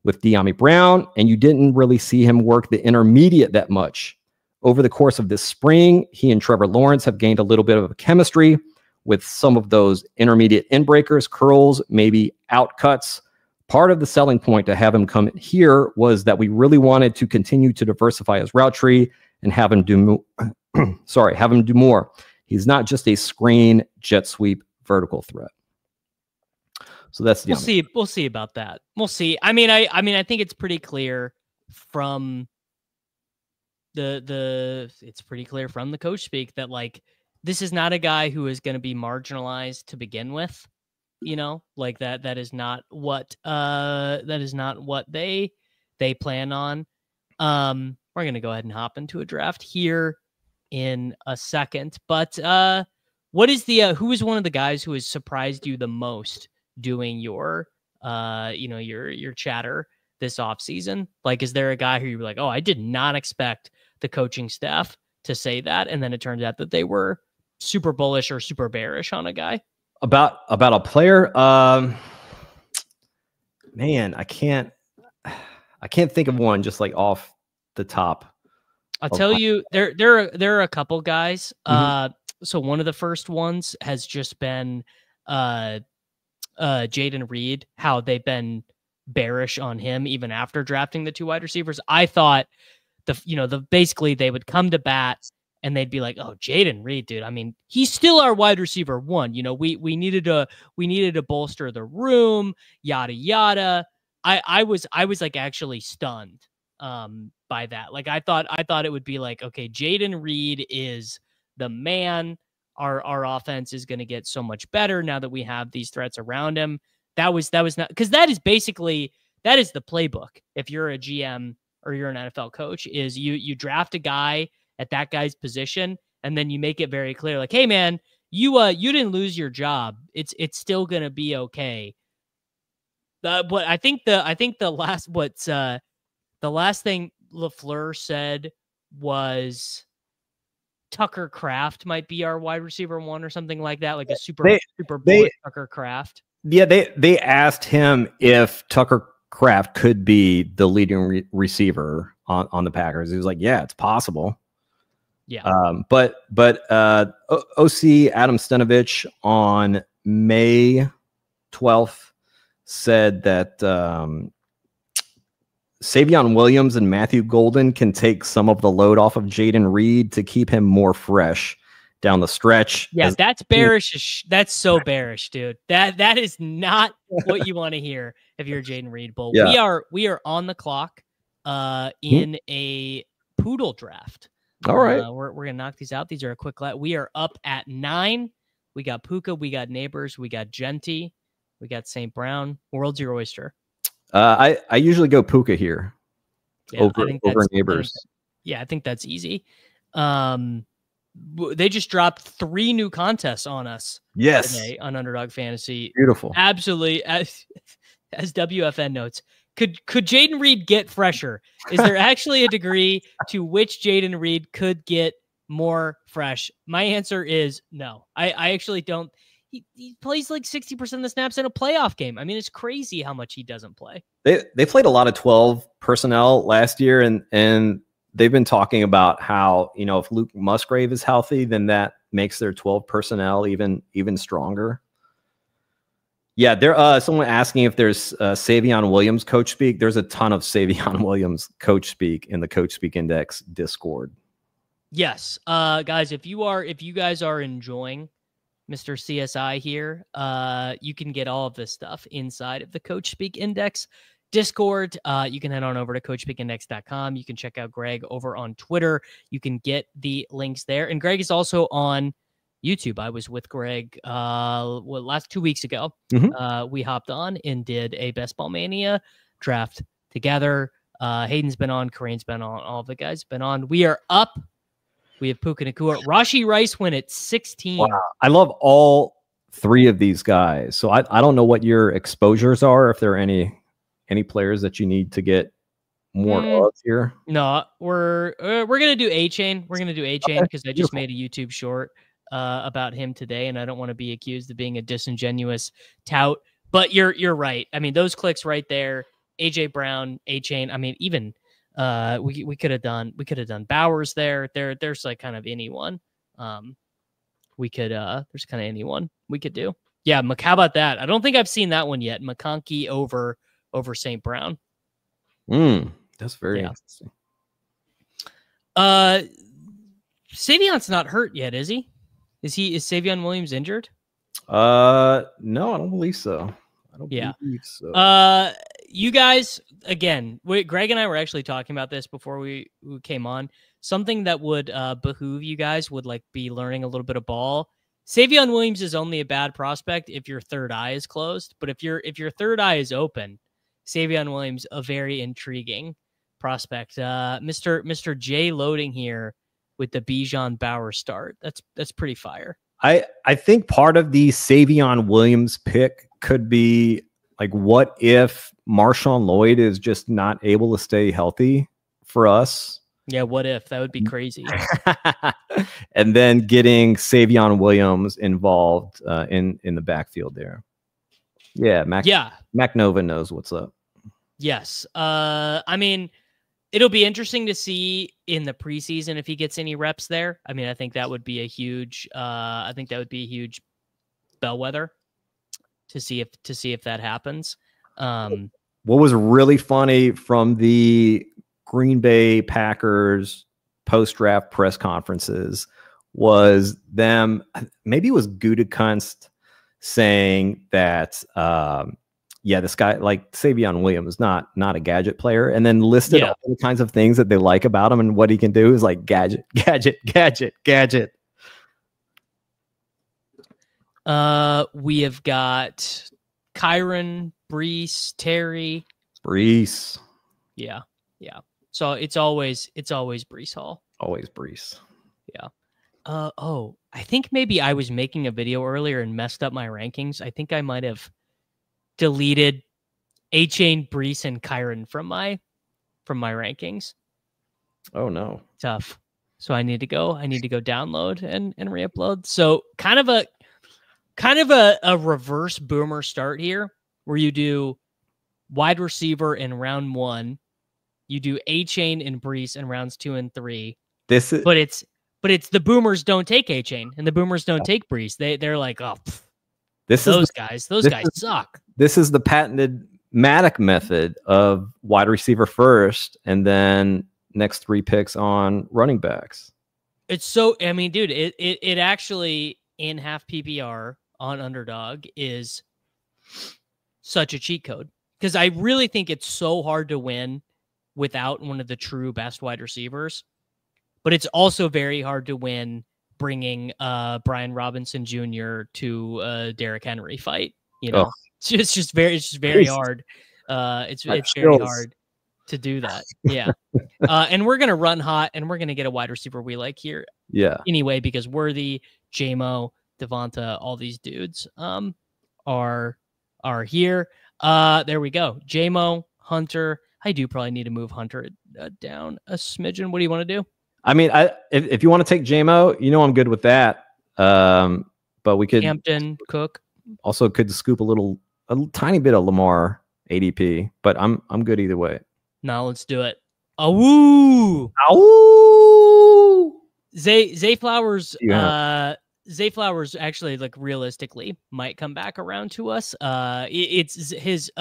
with Dyami Brown, and you didn't really see him work the intermediate that much. Over the course of this spring, he and Trevor Lawrence have gained a little bit of a chemistry with some of those intermediate in-breakers, curls, maybe out cuts. Part of the selling point to have him come here was that we really wanted to continue to diversify his route tree and have him do more. He's not just a screen, jet sweep, vertical threat. So that's we'll see about that. We'll see. I mean, I think it's pretty clear from it's pretty clear from the coach speak that like this is not a guy who is going to be marginalized to begin with. You know, like that is not what they plan on. We're going to go ahead and hop into a draft here in a second. But what is who is one of the guys who has surprised you the most doing your your chatter this offseason? Like, is there a guy who you're like, oh, I did not expect the coaching staff to say that, and then it turns out that they were super bullish or super bearish on a guy? About a player, man, I can't think of one just like off the top. I'll tell you, there are a couple guys. So one of the first ones has just been Jayden Reed, how they've been bearish on him even after drafting the 2 wide receivers. I thought basically they would come to bat and they'd be like, "Oh, Jayden Reed, dude. I mean, he's still our wide receiver 1. You know, we needed to bolster the room, yada yada." I was like actually stunned by that. Like I thought it would be like, okay, Jayden Reed is the man. Our offense is going to get so much better now that we have these threats around him. That was not, because that is the playbook. If you're a GM or you're an NFL coach, is you draft a guy at that guy's position, and then you make it very clear, like, hey man, you didn't lose your job. It's still gonna be okay. But I think the last thing LaFleur said was Tucker Kraft might be our wide receiver 1 or something like that, like a super bullish Tucker Kraft. Yeah, they asked him if Tucker Kraft could be the leading receiver on the Packers. He was like, yeah, it's possible. Yeah. But OC Adam Stenovich on May 12th said that Savion Williams and Matthew Golden can take some of the load off of Jayden Reed to keep him more fresh down the stretch. Yeah, that's bearish. That's so bearish, dude. That is not what you want to hear if you're a Jayden Reed bull. Yeah. We are on the clock in a Poodle draft. All right. We're going to knock these out. These are a quick we are up at 9. We got Puka, we got Neighbors, we got Genty, we got St. Brown. World's your oyster. I usually go Puka here over Neighbors. I think that's easy. They just dropped 3 new contests on us. Yes. Today on Underdog Fantasy. Beautiful. Absolutely. As WFN notes, could Jayden Reed get fresher? Is there actually a degree to which Jayden Reed could get more fresh? My answer is no. I actually don't. He plays like 60% of the snaps in a playoff game. I mean, it's crazy how much he doesn't play. They played a lot of 12 personnel last year, and they've been talking about how, you know, if Luke Musgrave is healthy, then that makes their 12 personnel even stronger. Yeah, there. Someone asking if there's Savion Williams coach speak. There's a ton of Savion Williams coach speak in the CoachSpeak Index Discord. Yes, guys, if you guys are enjoying Mr. CSI here, you can get all of this stuff inside of the CoachSpeak Index Discord. You can head on over to CoachSpeakIndex.com. You can check out Greg over on Twitter. You can get the links there. And Greg is also on YouTube. I was with Greg last 2 weeks ago. We hopped on and did a Best Ball Mania draft together. Hayden's been on, Kareem's been on, all of the guys have been on. We are up. We have Puka Nacua. Rashee Rice went at 16. Wow. I love all three of these guys. So I don't know what your exposures are, if there are any players that you need to get more of here. No, we're gonna do A-Chain. We're gonna do A-Chain because I just made a YouTube short about him today, and I don't want to be accused of being a disingenuous tout. But you're right. I mean, those clicks right there, AJ Brown, A-Chain. I mean, even we could have done Bowers there. There's like kind of anyone. There's kind of anyone we could do. Yeah, how about that? I don't think I've seen that one yet. McConkey over St. Brown. That's very interesting. Savion's not hurt yet, is he? Is Savion Williams injured? No, I don't believe so. I don't believe so. You guys, again, Greg and I were actually talking about this before we came on. Something that would behoove you guys would like be learning a little bit of ball. Savion Williams is only a bad prospect if your third eye is closed, but if your third eye is open, Savion Williams, a very intriguing prospect. Mr. J loading here with the Bijan Bauer start. That's pretty fire. I think part of the Savion Williams pick could be like, what if Marshawn Lloyd is just not able to stay healthy for us? Yeah, what if? That would be crazy. And then getting Savion Williams involved in the backfield there. Yeah, Mac Nova knows what's up. Yes. I mean, it'll be interesting to see in the preseason if he gets any reps there. I mean, I think that would be a huge bellwether to see if that happens. What was really funny from the Green Bay Packers post-draft press conferences was them, maybe it was Gutekunst saying that this guy, like Savion Williams, not a gadget player, and then listed all the kinds of things that they like about him, and what he can do is like gadget. We have got Kyren, Terry. Brees. Yeah. So it's always Brees Hall. Always Brees. Yeah. I think maybe I was making a video earlier and messed up my rankings. I think I might have deleted A-Chain, Brees, and Kyren from my rankings. Oh no. Tough. So I need to go download and re-upload. So kind of a reverse boomer start here, where you do wide receiver in round 1, you do A-Chain and Brees in rounds 2 and 3. But it's the boomers don't take A-Chain and the boomers don't take Brees. They're like, oh, those guys suck. This is the patented Mattek method of wide receiver first, and then next 3 picks on running backs. It's so, I mean, dude, it actually in half PPR on Underdog is such a cheat code, because I really think it's so hard to win without one of the true best wide receivers, but it's also very hard to win bringing Brian Robinson Jr. to a Derrick Henry fight. You know, it's just very hard. It's very hard to do that. Yeah. And we're gonna run hot, and we're gonna get a wide receiver we like here. Yeah. Anyway, because Worthy, J-Mo, Devonta, all these dudes are here. There we go. J-Mo, Hunter. I do probably need to move Hunter down a smidgen. What do you want to do? I mean, if you want to take J-Mo, I'm good with that. But we could Hampton, Cook. Also could scoop a tiny bit of Lamar ADP, but I'm good either way. No, let's do it. Oh, Ow! Zay Flowers. Yeah. Zay Flowers actually, like, realistically might come back around to us. It's his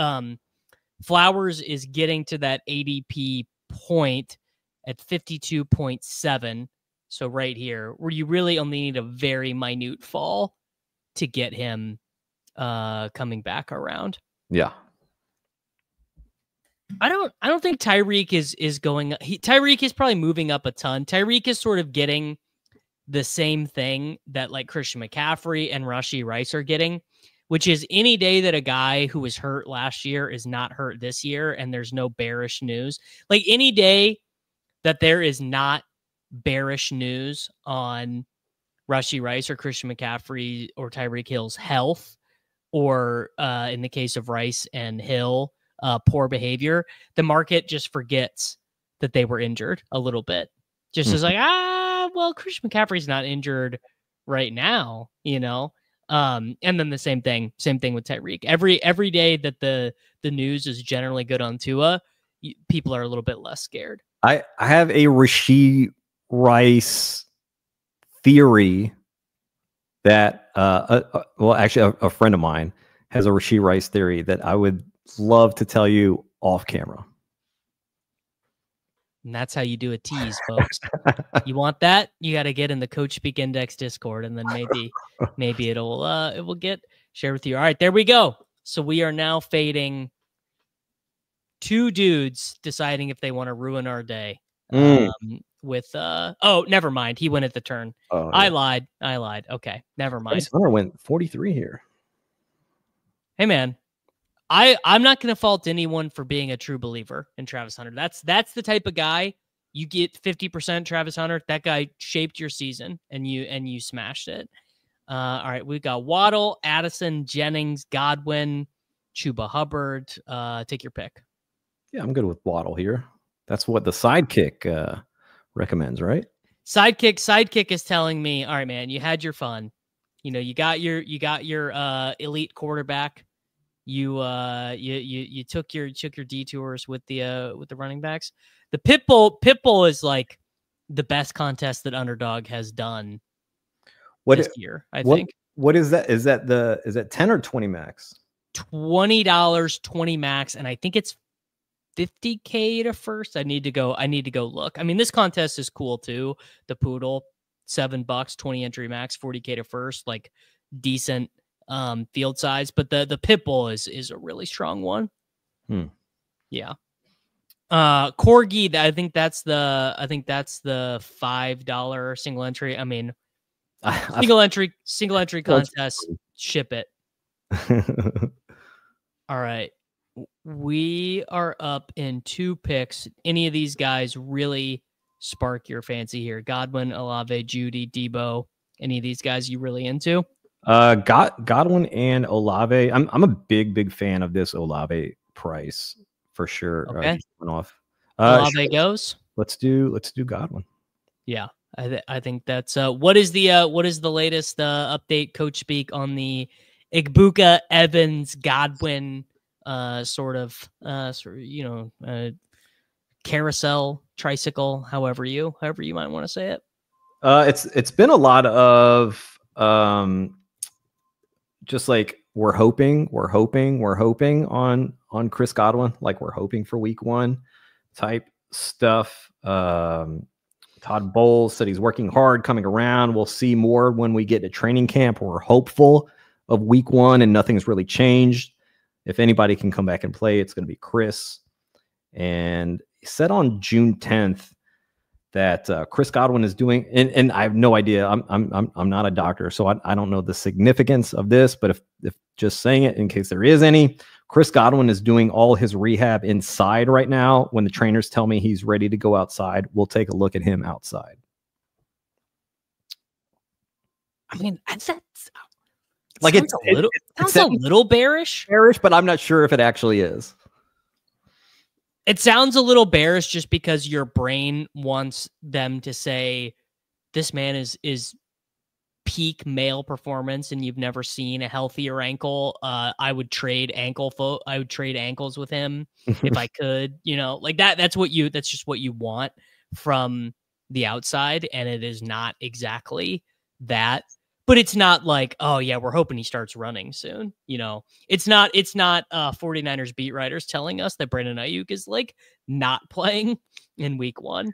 Flowers is getting to that ADP point at 52.7. So right here, where you really only need a very minute fall to get him coming back around. Yeah. I don't think Tyreek is going. Tyreek is probably moving up a ton. Tyreek is sort of getting the same thing that, like, Christian McCaffrey and Rashee Rice are getting, which is any day that a guy who was hurt last year is not hurt this year and there's no bearish news. Like, any day that there is not bearish news on Rashee Rice or Christian McCaffrey or Tyreek Hill's health, or in the case of Rice and Hill, poor behavior, the market just forgets that they were injured a little bit. Just as like, well, Christian McCaffrey's not injured right now, you know? And then the same thing with Tyreek. Every day that the news is generally good on Tua, people are a little bit less scared. I have a Rashee Rice theory that, well, actually, a friend of mine has a Rashee Rice theory that I would love to tell you off camera. And that's how you do a tease, folks. You want that? You got to get in the CoachSpeak Index Discord, and then maybe it will get shared with you. All right, there we go. So we are now fading two dudes deciding if they want to ruin our day. With oh, never mind. He went at the turn. Oh, yeah. I lied. Okay, never mind. Travis Hunter went 43 here. Hey, man. I'm not going to fault anyone for being a true believer in Travis Hunter. That's the type of guy. You get 50% Travis Hunter. That guy shaped your season, and you smashed it. All right, we got Waddle, Addison, Jennings, Godwin, Chuba Hubbard. Take your pick. Yeah, I'm good with Waddle here. That's what the sidekick recommends, right? Sidekick is telling me, all right, man, you had your fun. You know, you got your elite quarterback. You took your detours with the running backs. The Pitbull is like the best contest that Underdog has done this year, I think. What is that? Is that 10 or 20 max? $20, 20 max, and I think it's 50K to first. I need to go look. I mean, this contest is cool too. The Poodle, $7, 20 entry max, 40K to first, like decent field size, but the Pitbull is a really strong one. Yeah. Corgi, I think that's the $5 single entry. I mean, single entry contest, ship it. All right. We are up in 2 picks. Any of these guys really spark your fancy here? Godwin, Olave, Judy, Debo. Any of these guys you really into? Godwin and Olave. I'm a big fan of this Olave price for sure. Okay. Olave goes. Let's do Godwin. Yeah, I think that's what is the latest update, Coach Speak, on the Igbuka, Evans, Godwin carousel, tricycle, however you might want to say it. It's been a lot of just like we're hoping on Chris Godwin, like we're hoping for week 1 type stuff. Todd Bowles said he's working hard, coming around. We'll see more when we get to training camp. We're hopeful of week 1 and nothing's really changed. If anybody can come back and play, it's going to be Chris. And he said on June 10th that Chris Godwin is doing, and I have no idea. I'm not a doctor, so I don't know the significance of this. But if just saying it in case there is any, Chris Godwin is doing all his rehab inside right now. When the trainers tell me he's ready to go outside, we'll take a look at him outside. I mean, that's like it's a little bearish, but I'm not sure if it actually is. It sounds a little bearish just because your brain wants them to say this man is peak male performance and you've never seen a healthier ankle, I would trade I would trade ankles with him if I could, like that. That's just what you want from the outside. And it is not exactly that, but it's not like, oh yeah, we're hoping he starts running soon. It's not 49ers beat writers telling us that Brandon Ayuk is like not playing in week 1,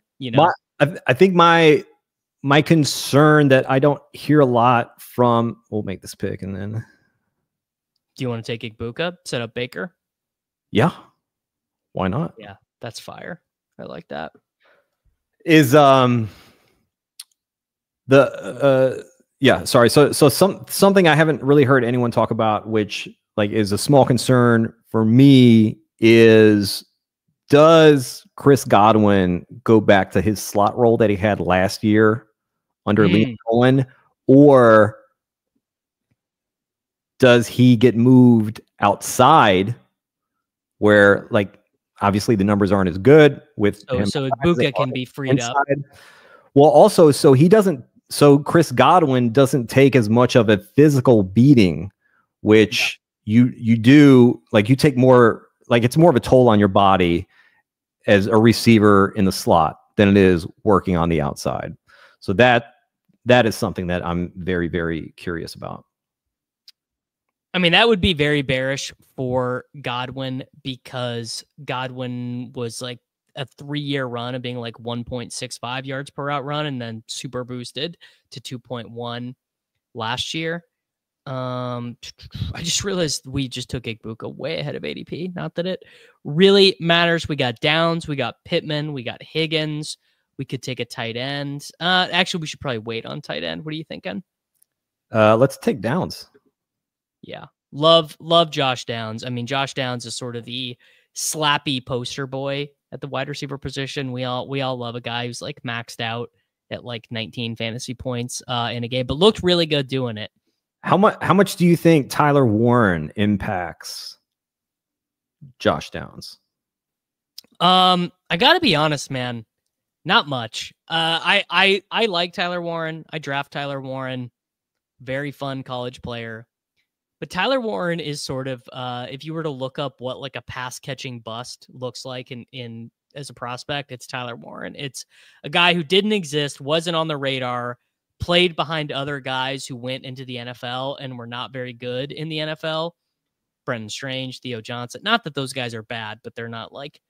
I think my concern that I don't hear a lot from, we'll make this pick and then. Do you want to take Puka, set up Baker? Yeah. Why not? Yeah, that's fire. I like that. Is sorry. So something I haven't really heard anyone talk about, which like is a small concern for me, is does Chris Godwin go back to his slot role that he had last year under Liam Cohen, or does he get moved outside where, like, obviously the numbers aren't as good with him? So Puka can be freed inside up. Well, also, so Chris Godwin doesn't take as much of a physical beating, which you do, like, you take more, like, it's more of a toll on your body as a receiver in the slot than it is working on the outside. So that is something that I'm very, very curious about. I mean, that would be very bearish for Godwin, because Godwin was like a 3-year run of being like 1.65 yards per route run, and then super boosted to 2.1 last year. I just realized we just took Puka way ahead of ADP. Not that it really matters. We got Downs, we got Pittman, we got Higgins. We could take a tight end. Actually, we should probably wait on tight end. What are you thinking? Let's take Downs. Yeah. Love Josh Downs. I mean, Josh Downs is sort of the slappy poster boy at the wide receiver position. We all love a guy who's like maxed out at like 19 fantasy points in a game, but looked really good doing it. How much do you think Tyler Warren impacts Josh Downs? I gotta be honest, man. Not much. I like Tyler Warren. I draft Tyler Warren. Very fun college player. But Tyler Warren is sort of, if you were to look up what like a pass catching bust looks like in as a prospect, it's Tyler Warren. It's a guy who didn't exist, wasn't on the radar, played behind other guys who went into the NFL and were not very good in the NFL. Brenton Strange, Theo Johnson. Not that those guys are bad, but they're not like,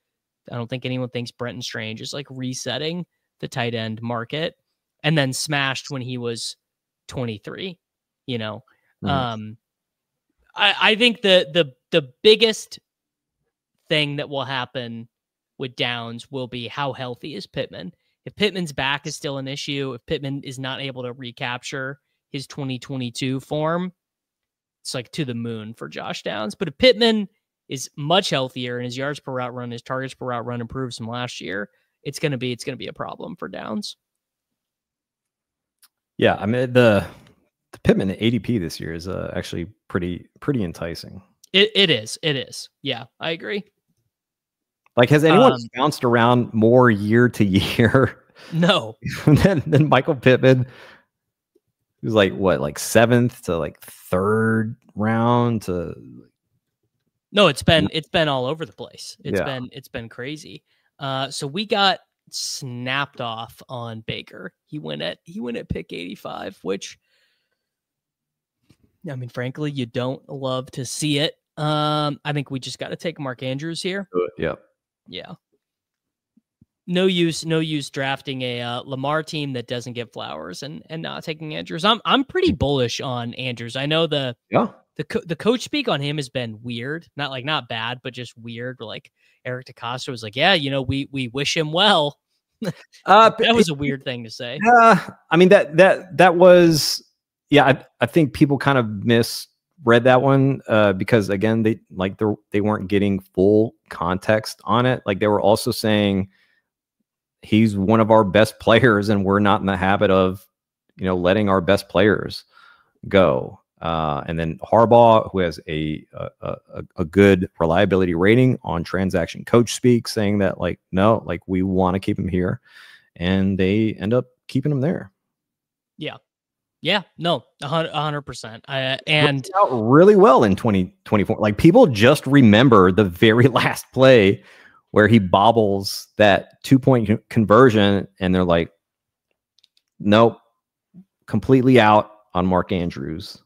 I don't think anyone thinks Brenton Strange is like resetting the tight end market, and then smashed when he was 23, I think the biggest thing that will happen with Downs will be how healthy is Pittman. If Pittman's back is still an issue, if Pittman is not able to recapture his 2022 form, it's like to the moon for Josh Downs. But if Pittman is much healthier and his yards per route run, his targets per route run improves from last year, it's going to be a problem for Downs. Yeah, I mean the Pittman ADP this year is actually pretty enticing. It is. Yeah, I agree. Like, has anyone bounced around more year to year? No. than Michael Pittman? He was like what, like 7th to like 3rd round to. No, it's been all over the place. It's been crazy. So we got snapped off on Baker. He went at pick 85, which, I mean, frankly, you don't love to see it. I think we just got to take Mark Andrews here. Yeah. No use drafting a Lamar team that doesn't get flowers and not taking Andrews. I'm pretty bullish on Andrews. I know the coach speak on him has been weird, not bad, but just weird. Like Eric DeCosta was like, yeah, we wish him well. That was a weird thing to say. I mean that was. Yeah, I think people kind of misread that one because, again, they weren't getting full context on it. Like, they were also saying he's one of our best players, and we're not in the habit of, letting our best players go. And then Harbaugh, who has a good reliability rating on Transaction Coach Speak, saying that, like, no, like, we want to keep him here, and they end up keeping him there. Yeah. Yeah, no, 100%. And out really well in 2024. Like people just remember the very last play where he bobbles that 2-point conversion, and they're like, nope, completely out on Mark Andrews.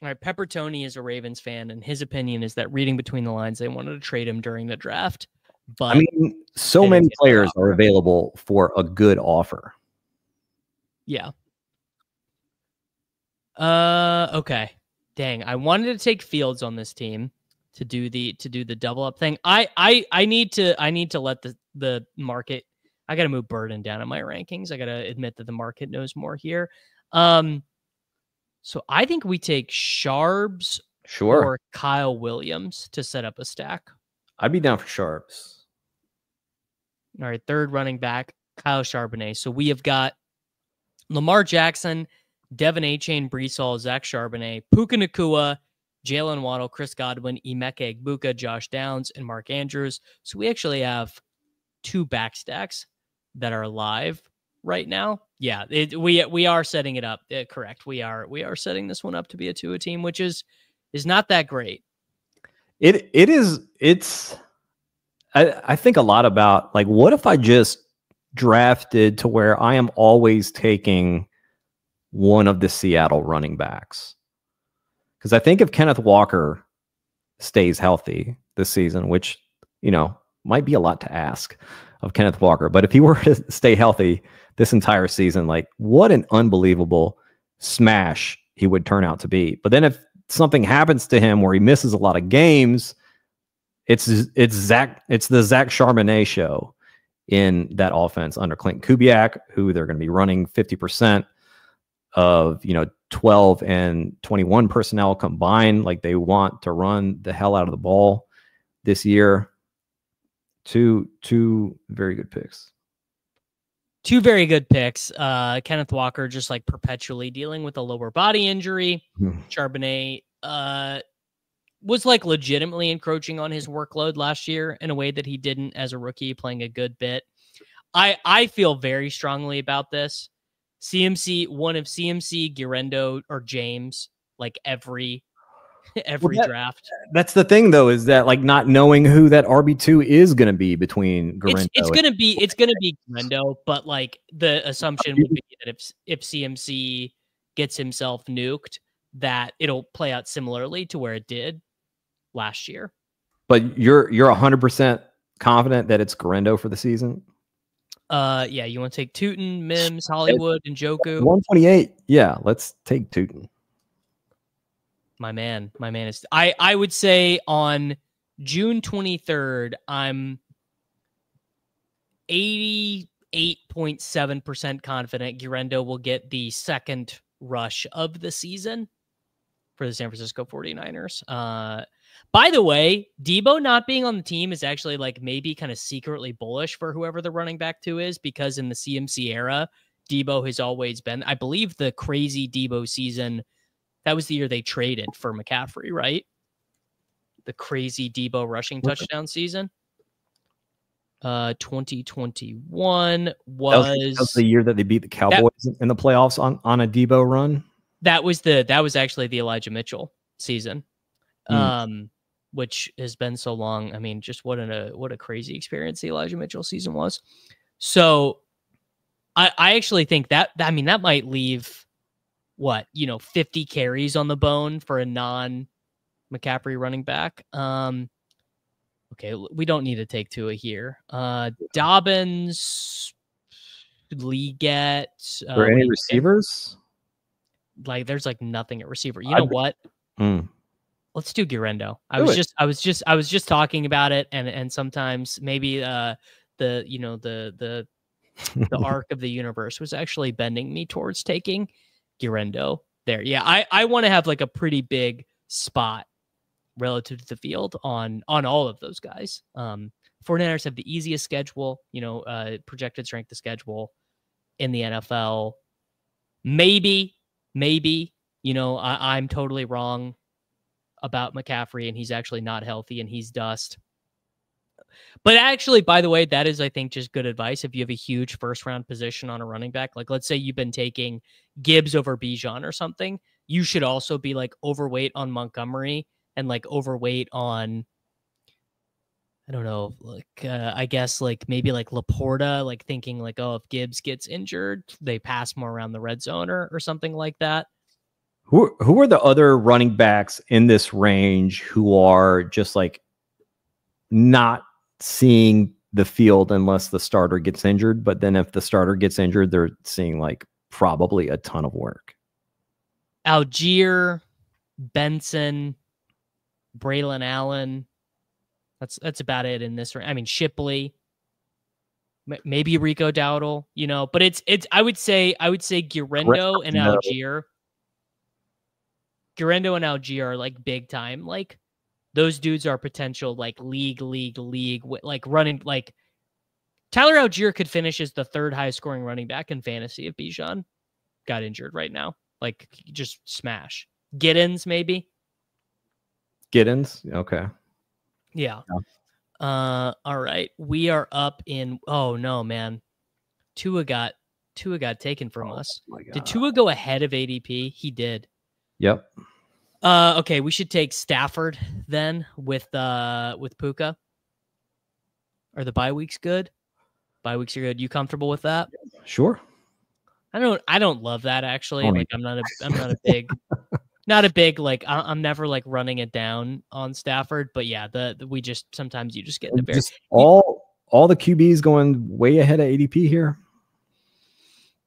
All right, Pepper Tony is a Ravens fan, and his opinion is that reading between the lines, they wanted to trade him during the draft. But I mean, so many players are available for a good offer. Yeah. Okay. Dang, I wanted to take Fields on this team to do the double up thing. I need to let the market. I got to move Burden down in my rankings. I got to admit that the market knows more here. So I think we take Sharps or Kyle Williams to set up a stack. I'd be down for Sharps. All right, third running back, Kyle Charbonnet. So we have got Lamar Jackson, Devin Achane, Breece Hall, Zach Charbonnet, Puka Nacua, Jalen Waddle, Chris Godwin, Emeka Egbuka, Josh Downs, and Mark Andrews. So we actually have 2 back stacks that are live right now. Yeah, we are setting it up. Correct. We are setting this one up to be a 2-a team, which is not that great. It's I think a lot about, like, what if I just drafted to where I am always taking one of the Seattle running backs? Because I think if Kenneth Walker stays healthy this season, which, might be a lot to ask of Kenneth Walker, but if he were to stay healthy this entire season, like, what an unbelievable smash he would turn out to be. But then if something happens to him where he misses a lot of games, it's the Zach Charbonnet show in that offense under Clinton Kubiak, who they're going to be running 50% of 12 and 21 personnel combined. Like, they want to run the hell out of the ball this year. Two very good picks. 2 very good picks. Kenneth Walker just like perpetually dealing with a lower body injury. Charbonnet was like legitimately encroaching on his workload last year in a way that he didn't as a rookie, playing a good bit. I feel very strongly about this. One of CMC, Guerrero, or James, like every draft. That's the thing, though, is that, like, not knowing who that RB2 is going to be between Guerrero. It's going to be Guerrero, but like the assumption would be that if CMC gets himself nuked, that it'll play out similarly to where it did last year. But you're 100% confident that it's Guerrero for the season? Yeah, you want to take Tootin, Mims, Hollywood, and Njoku? 128. Yeah, let's take Tootin. My man is. I would say on June 23rd, I'm 88.7% confident Guerrero will get the second rush of the season for the San Francisco 49ers. By the way, Debo not being on the team is actually like maybe kind of secretly bullish for whoever the running back 2 is, because in the CMC era, Debo has always been, I believe the crazy Debo season, that was the year they traded for McCaffrey, right? The crazy Debo rushing touchdown season. 2021 was the year that they beat the Cowboys in the playoffs on a Debo run. That was actually the Elijah Mitchell season, which has been so long. I mean, just what a crazy experience the Elijah Mitchell season was. So I actually think that might leave 50 carries on the bone for a non-McCaffrey running back. Okay, we don't need to take Tua here. Dobbins, Leggett. Are any receivers? Like, there's like nothing at receiver. You know what? Let's do Guerrero. I was just talking about it, and sometimes maybe the arc of the universe was actually bending me towards taking Guerrero there. Yeah, I want to have like a pretty big spot relative to the field on all of those guys. 49ers have the easiest schedule, projected strength of schedule in the NFL. Maybe, I'm totally wrong about McCaffrey and he's actually not healthy and he's dust. But actually, by the way, that is, I think, just good advice. If you have a huge first round position on a running back, like let's say you've been taking Gibbs over Bijan or something, you should also be like overweight on Montgomery and like overweight on, I don't know, like I guess like maybe like Laporta, like thinking like, oh, if Gibbs gets injured, they pass more around the red zone or something like that. Who are the other running backs in this range who are just like not seeing the field unless the starter gets injured? But then if the starter gets injured, they're seeing like probably a ton of work. Algier, Benson, Braylon Allen. That's about it in this range. I mean, Shipley, maybe Rico Dowdle, you know, but it's I would say Guerrero and Algier. Guerrero and Algier are like big time. Like those dudes are potential like league, like running, like Tyler Algier could finish as the third highest scoring running back in fantasy if Bijan got injured right now. Like just smash. Giddens, maybe. Giddens? Okay. Yeah. All right. We are up in, oh no, man. Tua got taken from us. Did Tua go ahead of ADP? He did. Yep. Okay, we should take Stafford then with Puka. Are the bye weeks good? Bye weeks are good. You comfortable with that? Sure. I don't love that actually. Like I'm not a big like I'm never like running it down on Stafford, but yeah, we just sometimes you just get in a very all the QBs going way ahead of ADP here.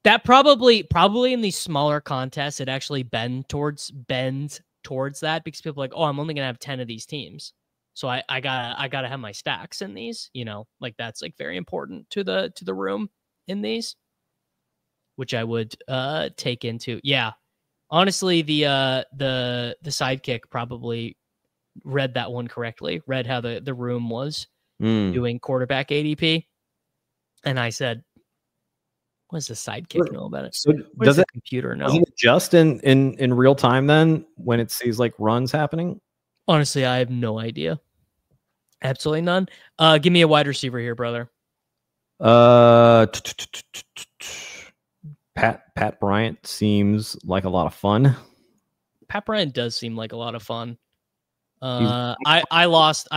That probably in these smaller contests, it actually bends towards that because people are like, oh, I'm only gonna have 10 of these teams, so I gotta have my stacks in these. You know, like that's like very important to the room in these, which I would take into. Yeah, honestly, the sidekick probably read that one correctly. Read how the room was doing quarterback ADP, and I said, what does the sidekick know about it? So does the computer know? Does it adjust in real time then when it sees like runs happening? Honestly, I have no idea. Absolutely none. Give me a wide receiver here, brother. Pat Bryant seems like a lot of fun. Pat Bryant does seem like a lot of fun. I lost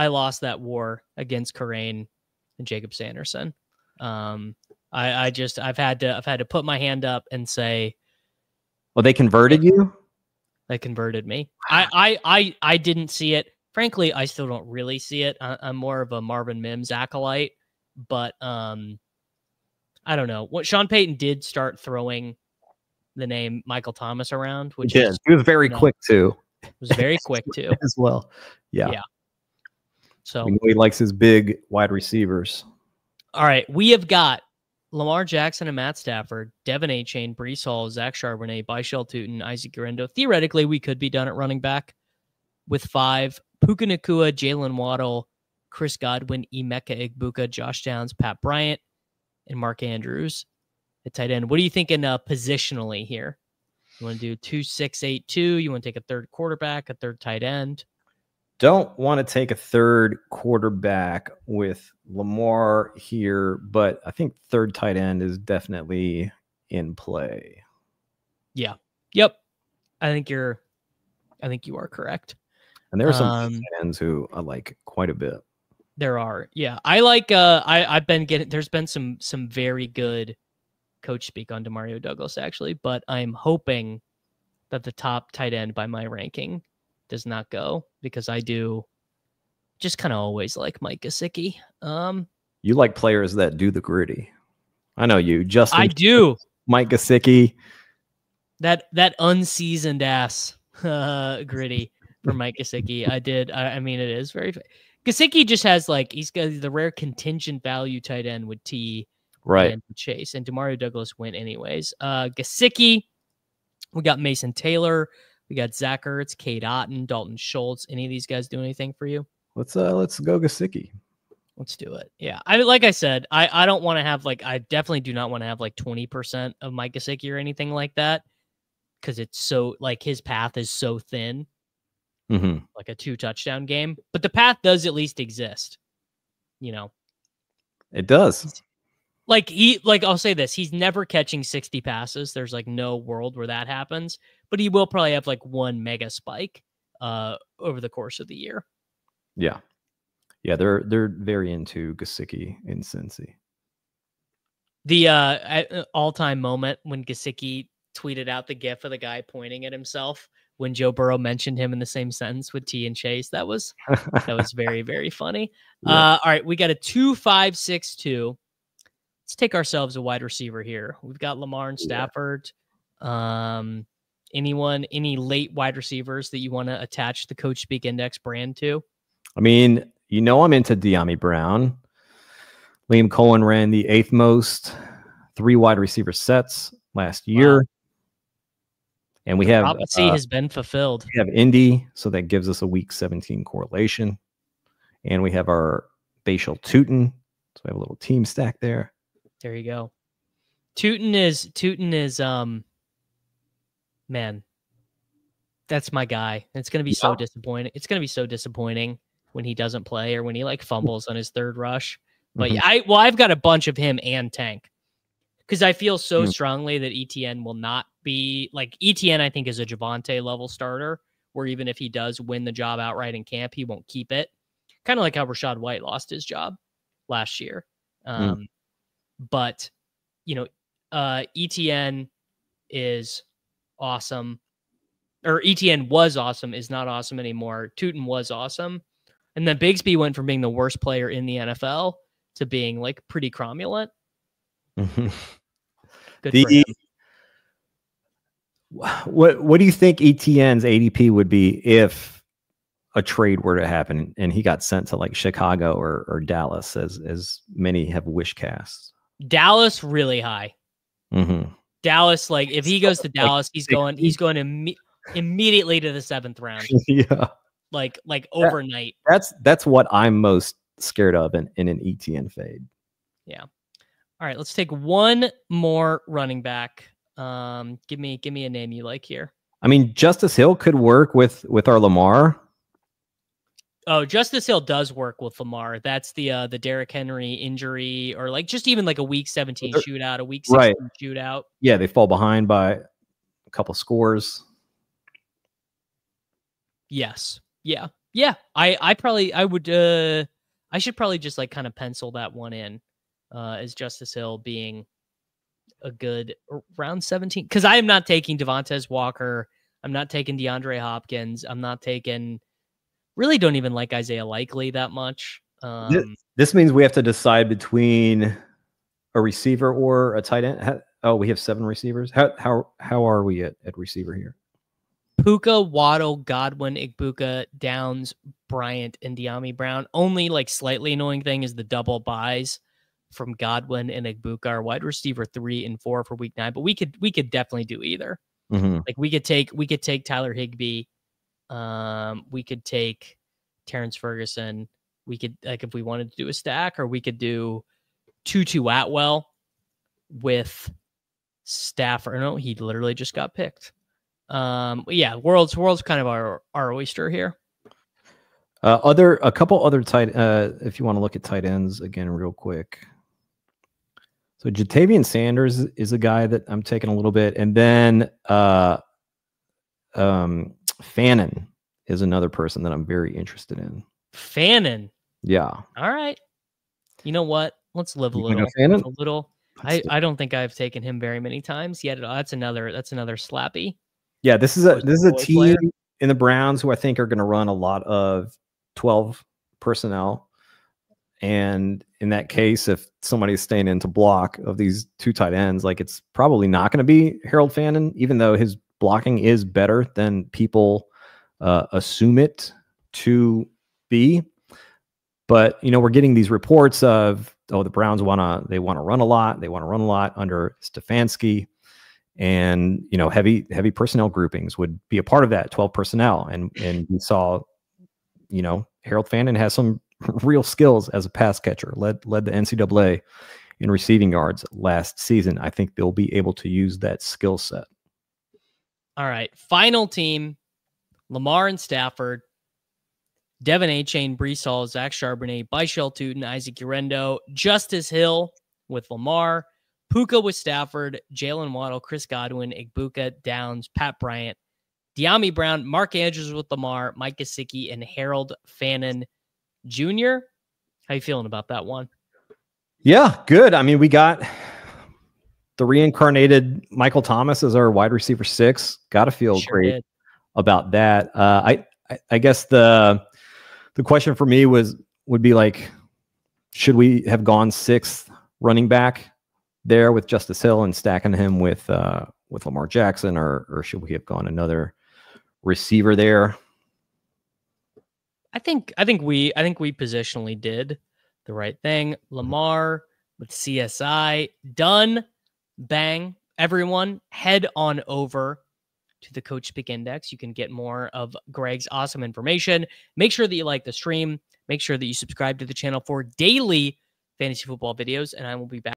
that war against Karain and Jacob Sanderson. I've had to put my hand up and say, well, they converted you? They converted me. I didn't see it. Frankly, I still don't really see it. I'm more of a Marvin Mims acolyte, but I don't know. What Sean Payton did start throwing the name Michael Thomas around, which he was very quick too. It was very quick too as well. Yeah. So he likes his big wide receivers. All right, we have got Lamar Jackson and Matt Stafford, Devin Achane, Breece Hall, Zach Charbonnet, Bishal Tootin, Isaac Guerendo. Theoretically, we could be done at running back with 5. Puka Nacua, Jalen Waddle, Chris Godwin, Emeka Egbuka, Josh Downs, Pat Bryant, and Mark Andrews at tight end. What are you thinking positionally here? You want to do 2-6-8-2? You want to take a third quarterback, a third tight end? Don't want to take a third quarterback with Lamar here, but I think third tight end is definitely in play. Yeah. Yep. I think you are correct. And there are some tight ends who I like quite a bit. There are. Yeah. I like I've been getting there's been some very good coach speak on Demario Douglas actually, but I'm hoping that the top tight end by my ranking does not go because I do just kind of always like Mike Gesicki. You like players that do the gritty. I know you, Justin. I do. Mike Gesicki. That unseasoned ass gritty for Mike Gesicki. I did. I mean, it is very. Gesicki just has like he's got the rare contingent value tight end with T and Chase, and Demario Douglas went anyways. Gesicki. We got Mason Taylor. We got Zach Ertz, Cade Otton, Dalton Schultz. Any of these guys do anything for you? Let's go Gesicki. Let's do it. Yeah. Like I said, I don't want to have I definitely do not want to have 20% of Mike Gesicki or anything like that. Cause it's so his path is so thin, like a 2 touchdown game, but the path does at least exist. you know, It does. like I'll say this, he's never catching 60 passes. There's like no world where that happens, but he will probably have like one mega spike over the course of the year. Yeah. Yeah, they're very into Gesicki and Cincy. The all-time moment when Gesicki tweeted out the gif of the guy pointing at himself when Joe Burrow mentioned him in the same sentence with T and Chase. That was very, very funny. Yeah. All right, we got a 2-5-6-2. Let's take ourselves a wide receiver here. We've got Lamar and Stafford. Any late wide receivers that you want to attach the CoachSpeak Index brand to? I mean, I'm into Dyami Brown. Liam Cohen ran the 8th most 3 wide receiver sets last year. Wow. And we have prophecy has been fulfilled. We have Indy, so that gives us a week 17 correlation. And we have our Bashal Tootin. So we have a little team stack there. There you go. Tootin is man, that's my guy. It's gonna be so disappointing. It's gonna be so disappointing when he doesn't play or when he like fumbles on his 3rd rush. But I've got a bunch of him and Tank because I feel so strongly that ETN will not be like ETN. I think is a Javonte level starter, where even if he does win the job outright in camp, he won't keep it. Kind of like how Rachaad White lost his job last year. But ETN is awesome, or ETN was awesome, is not awesome anymore. Tootin was awesome, and then Bigsby went from being the worst player in the NFL to being like pretty cromulent. Good for him. What do you think ETN's ADP would be if a trade were to happen and he got sent to like Chicago or Dallas, as many have wish casts? Dallas really high. Dallas, like if he goes to Dallas, he's going immediately to the 7th round. Yeah, like overnight. That's what I'm most scared of in an ETN fade. Yeah. All right, let's take one more running back. Give me a name you like here. I mean, Justice Hill could work with our Lamar. Oh, Justice Hill does work with Lamar. That's the Derrick Henry injury, or like just even like a week 17 shootout, a week 16 shootout. Yeah, they fall behind by a couple scores. Yes. Yeah. I should probably just like kind of pencil that one in as Justice Hill being a good round 17. Because I am not taking Devontae Walker. I'm not taking DeAndre Hopkins. I'm not taking. Really don't even like Isaiah Likely that much. This means we have to decide between a receiver or a tight end. We have 7 receivers. How are we at receiver here? Puka, Waddle, Godwin, Igbuka, Downs, Bryant, and Dyami Brown. Only like slightly annoying thing is the double buys from Godwin and Igbuka are wide receiver 3 and 4 for week 9. But we could definitely do either. Like we could take Tyler Higbee. We could take Terrence Ferguson. We could, like, if we wanted to do a stack, or we could do Tutu Atwell with Stafford. No, he literally just got picked. Yeah, world's kind of our oyster here. A couple other tight. If you want to look at tight ends again, real quick. So Jatavian Sanders is a guy that I'm taking a little bit, and then Fannin is another person that I'm very interested in. Fannin. Yeah. All right. You know what? Let's live a little. I don't think I've taken him very many times yet. That's another slappy. Yeah, this is a team player in the Browns who I think are going to run a lot of 12 personnel. And in that case, if somebody's staying into block of these 2 tight ends, like, it's probably not going to be Harold Fannin, even though his blocking is better than people assume it to be. But, we're getting these reports of, the Browns want to run a lot. They want to run a lot under Stefanski, and, heavy personnel groupings would be a part of that 12 personnel. And we saw, Harold Fannin has some real skills as a pass catcher, led the NCAA in receiving yards last season. I think they'll be able to use that skill set. All right. Final team, Lamar and Stafford. Devin A-Chain, Breece Hall, Zach Charbonnet, Byshell Tootin, Isaac Urendo, Justice Hill with Lamar, Puka with Stafford, Jalen Waddle, Chris Godwin, Igbuka, Downs, Pat Bryant, Dyami Brown, Mark Andrews with Lamar, Mike Gesicki, and Harold Fannin Jr. How you feeling about that one? Yeah, good. I mean, we got the reincarnated Michael Thomas as our wide receiver 6. Got to feel great about that. I guess the question for me would be like, should we have gone 6th running back there with Justice Hill and stacking him with Lamar Jackson, or should we have gone another receiver there? I think we positionally did the right thing. Lamar with CSI done. Bang. Everyone head on over to the CoachSpeak Index. You can get more of Greg's awesome information. Make sure that you like the stream. Make sure that you subscribe to the channel for daily fantasy football videos, and I will be back.